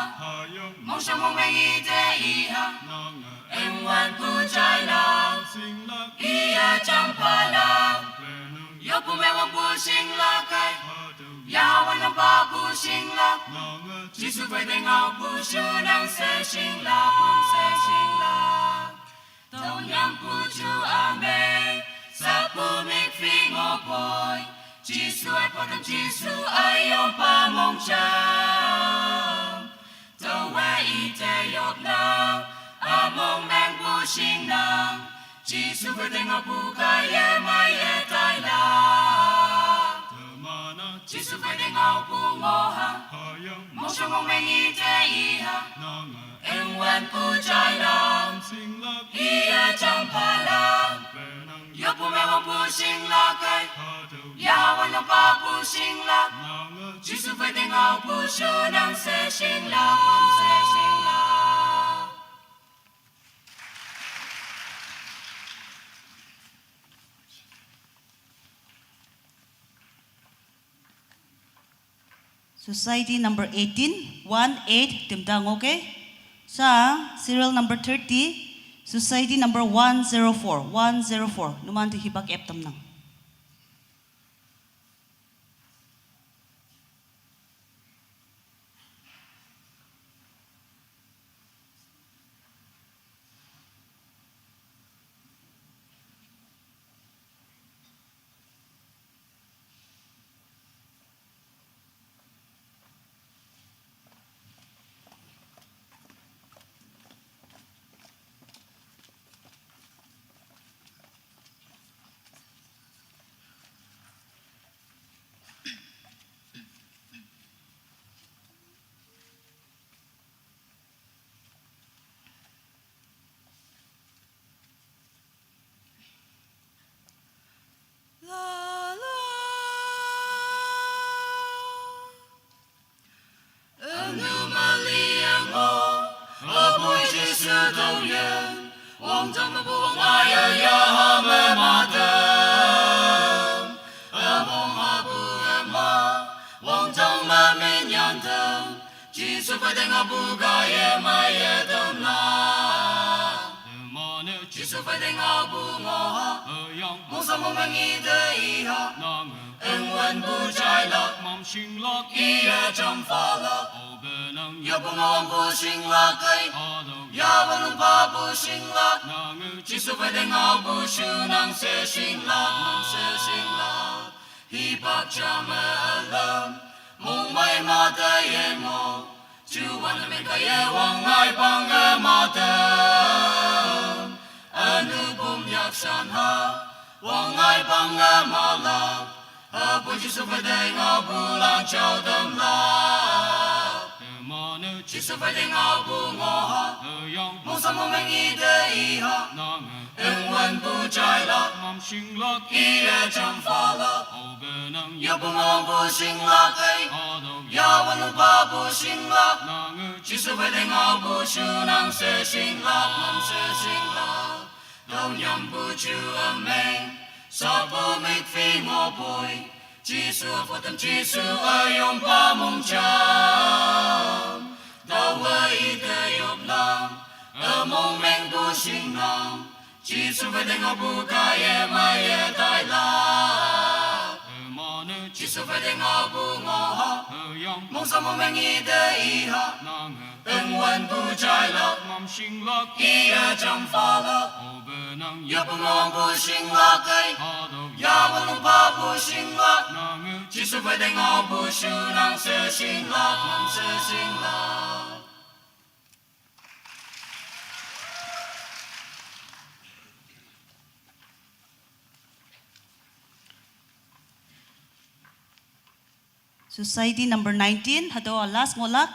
梦想梦寐一点一哈，恩怨不再了，一夜将怕了，又不美我不行了该，呀我能把不行了，只是非得我不修能谁行了，谁行了，都让不住阿妹。Sa pumik fingo boy, Jisu ay potong Jisu ay yung pamongchang. Tawe ite yok nang, among meng pushing nang, Jisu pwede nga bukay ye maye tay lang. Jisu pwede nga bungoha, mong siya mong meng ite iha, Engwan pujay lang, iya jampa lang. 又不美我不行了，该呀我能把不行了，技术非得我不修能谁行了，谁行了？ Society number 18, 18, Timdang, okay? Sa serial number 30, Society number 104, Numan to hibak eptam nang. Giêsu phải đến ngõ bu ngõ ha mong sao mong anh nghĩ tới ý ha ưng quân bu trái lộc ý ở trong pha lộc yêu bu ngon bu sinh lộc cây ya bu nong pa bu sinh lộc Giêsu phải đến ngõ bu su nang sơ sinh lộc nang sơ sinh lộc Society number 19, hado last ngolak,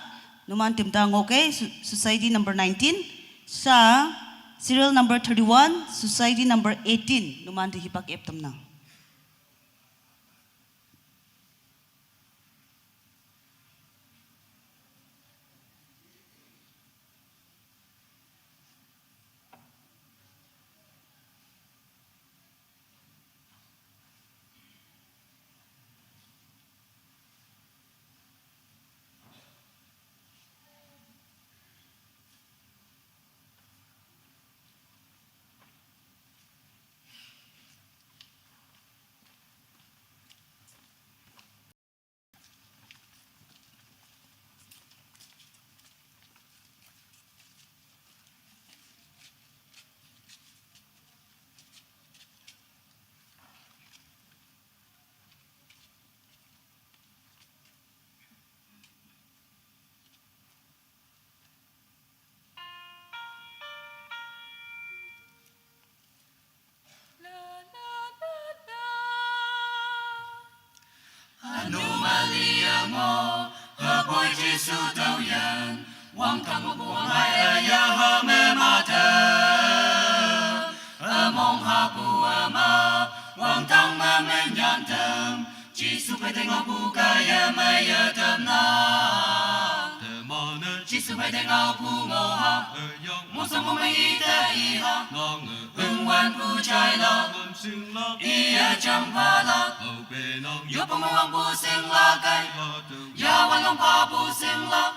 numan timta ngoke, society number 19, sa serial number 31, society number 18, numan dihipak eptam na. Anomalia mo, her boy Giêsu tao yan, wang thang mo buang hai ya ha me ma thơ, mong ha bu ma, wang thang ma men yan thơm, Giêsu phải thành ngọc bu ca ya mai ya thơm na, Giêsu phải thành ngọc bu ngô ha, mong sao mong mai y ta y ha, ưng quan bu trái lo, y ya chăm pha lo. Yo pa mo ang pusing lagay Yawan ang papusing lag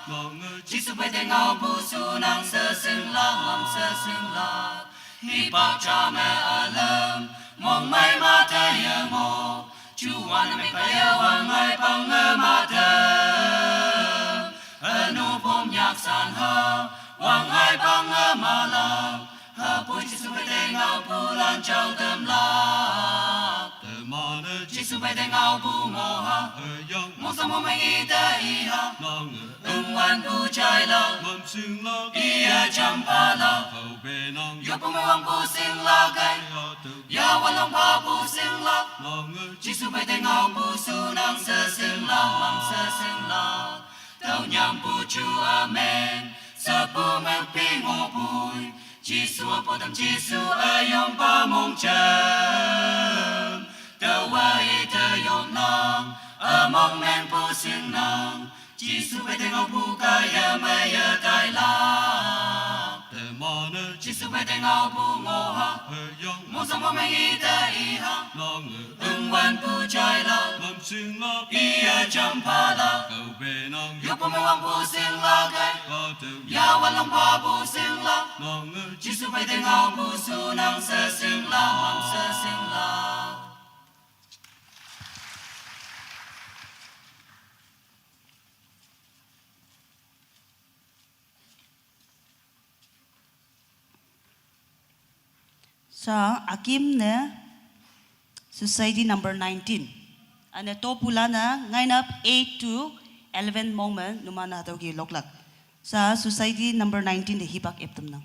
Giêsu phải thành ngao puso nang sa sing lag Mang sa sing lag Hipak cha me alam Mong may mataya mo Chuan na may kayawang ay pangamata Ano pong yaksan ha Wang ay pangamala Hapoy Giêsu phải thành ngao pulan chao tâm lag Giêsu phải thành ngao bu ngô ha mong sao mong anh y ta y ha ưng ngoan bu trái lo y chăm pa lo yo pa mo ang bu sing la kai ya walang pa bu sing la Giêsu phải thành ngao bu su nang sa sing la mang sa sing la tao nhang bu chu amen sa bu mang pi ngô bùi Giêsu po tam Giêsu ayong pa mong cham tao ai ta yom nang among men po sing nang Giêsu phải thành ngọc bu ca ya mai ya tai la Giêsu phải thành ngọc bu ngô ha mong sao mong anh y ta y ha ưng quan bu trái la y chăm pa la yo pa mo ang bu sing la kai ya walang pa bu sing la Giêsu phải thành ngọc bu su nang sa sing la mang sa sing la Sa akim ne society number 19. Ane to pula na ngayon up 8 to 11 moment numan na gi loklak. Sa society number 19 de hibak eptam na.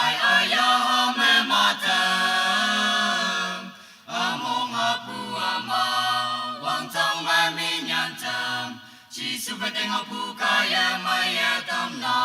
ai ayahame matem among apu ama wang tang mai minyan tam chi su fa teng apu kaya maya tam na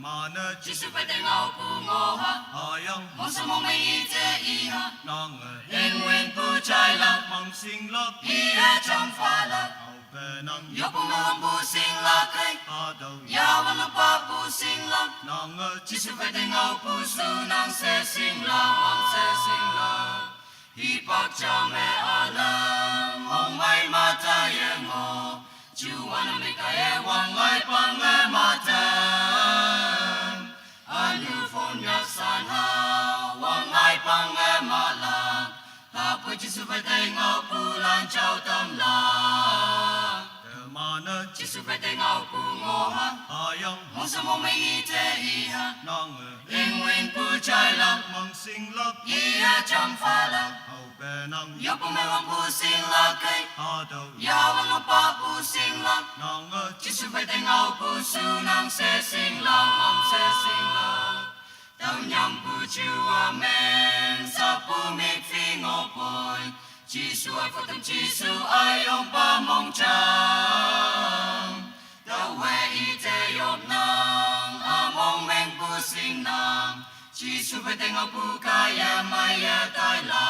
mana chi su fa teng apu ngoha ayang mong sa mong mai te iha nang en wen pu chai la mang sing lak ia cham fa la au benang yo pu mong pu sing la kai adau ya wan pa pu sing la nang chi su fa teng apu su nang se sing la mang se sing la hi pak cha me alam mong mai mata ye ngo chu wan me ka e wang lai pang e mata anu phon ya san ha wang lai pang e ma la ha pu chi su fa teng apu lan chao tam la mana chi su fa teng apu ngo ha ayang mong sa mong mai te i ha nang in wen pu chai la mang sing lak ia cham fa la au benang yo pu me wang pu sing la kai adau ya wang pa pu sing la nang chi su fa teng au pu su nang se sing la mam se sing la tao nhắm pu chu amen sa pu mi phi ngô poi chi su ai phật tâm chi su ai ông pa mong chang tao we i te yop nang a mong meng pu sing nang chi su fa teng au pu kaya maya tai la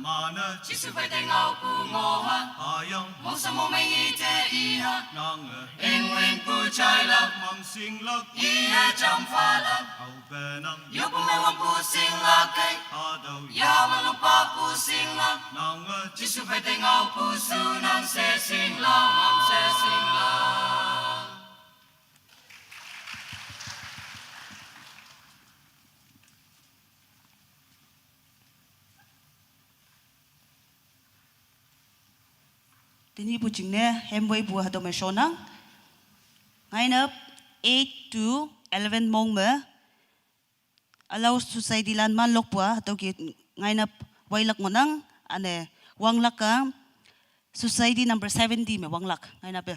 mana chi su fa teng au pu ngo ha ayang mong sa mong mai i te i ha nang in wen pu chai la mang sing lak ia cham fa la au benang yo pu me wang pu sing la kai adau ya wang pa pu sing la nang chi su fa teng au pu su nang se sing la mam se sing la Tini bu jing ne hemway bu hado me shonang. Ngay nap 8 to 11 mong me. Allow society lan man lok bua hado ki ngay nap wailak mo nang ane wanglak ka society number 70 me wanglak ngay nap.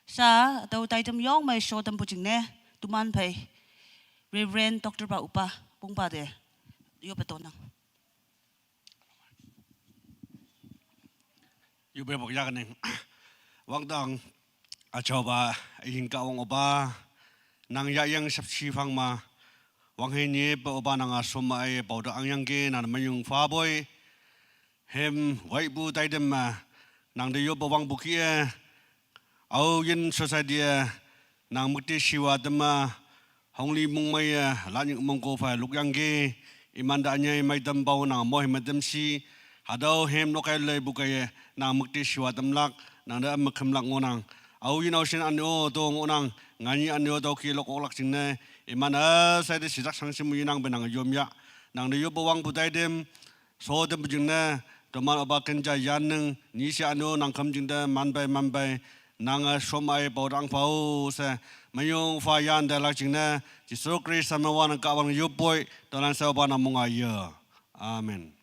Sa hado taitam yong may shotam bu jing ne tuman pay Reverend Dr. Ba Upa pung pa de. Yo betonang. Yêu bê bọc giác này Vâng tàng cho bà hình cả ông bà Nàng dạ yang sắp chi phang mà Vâng hê nhé bà bà nàng xôm ai bảo đồ ăn yang kê nàng mà dùng phá bôi Hem vay bù tay đêm mà Nàng đi yêu bà vang bù kia Áo yên society nàng mức tế siwa đêm mà Hông lý mong mây là những mong cô phải lúc yang kê Iman đã nhai mây đâm bao nàng mô hình đâm si Hà đâu hem nó cái lời bù cái nàng mức tế siwa đâm lạc nàng đã mức khâm lạc ngô nàng Áo yên áo xin ăn ô tô ngô nàng Ngani ăn ô tô kia lọc ốc lạc xin nè Iman sai để sĩ rắc sang xin mùi nàng bên nàng yôm ya Nàng đi yêu bà vang bù tay đêm số đêm bù chừng nè Tờ màn ở bà kênh chai yan nâng Ní sĩ ăn ô nàng khâm chừng đêm man bay Nàng xóm ai bảo răng pháo xe Mấy yung pha yan đà lạc chừng nè Chỉ số Christ mà wanang ka wanang yub boy Tờ lan sao bà nàng mong ai yơ Amen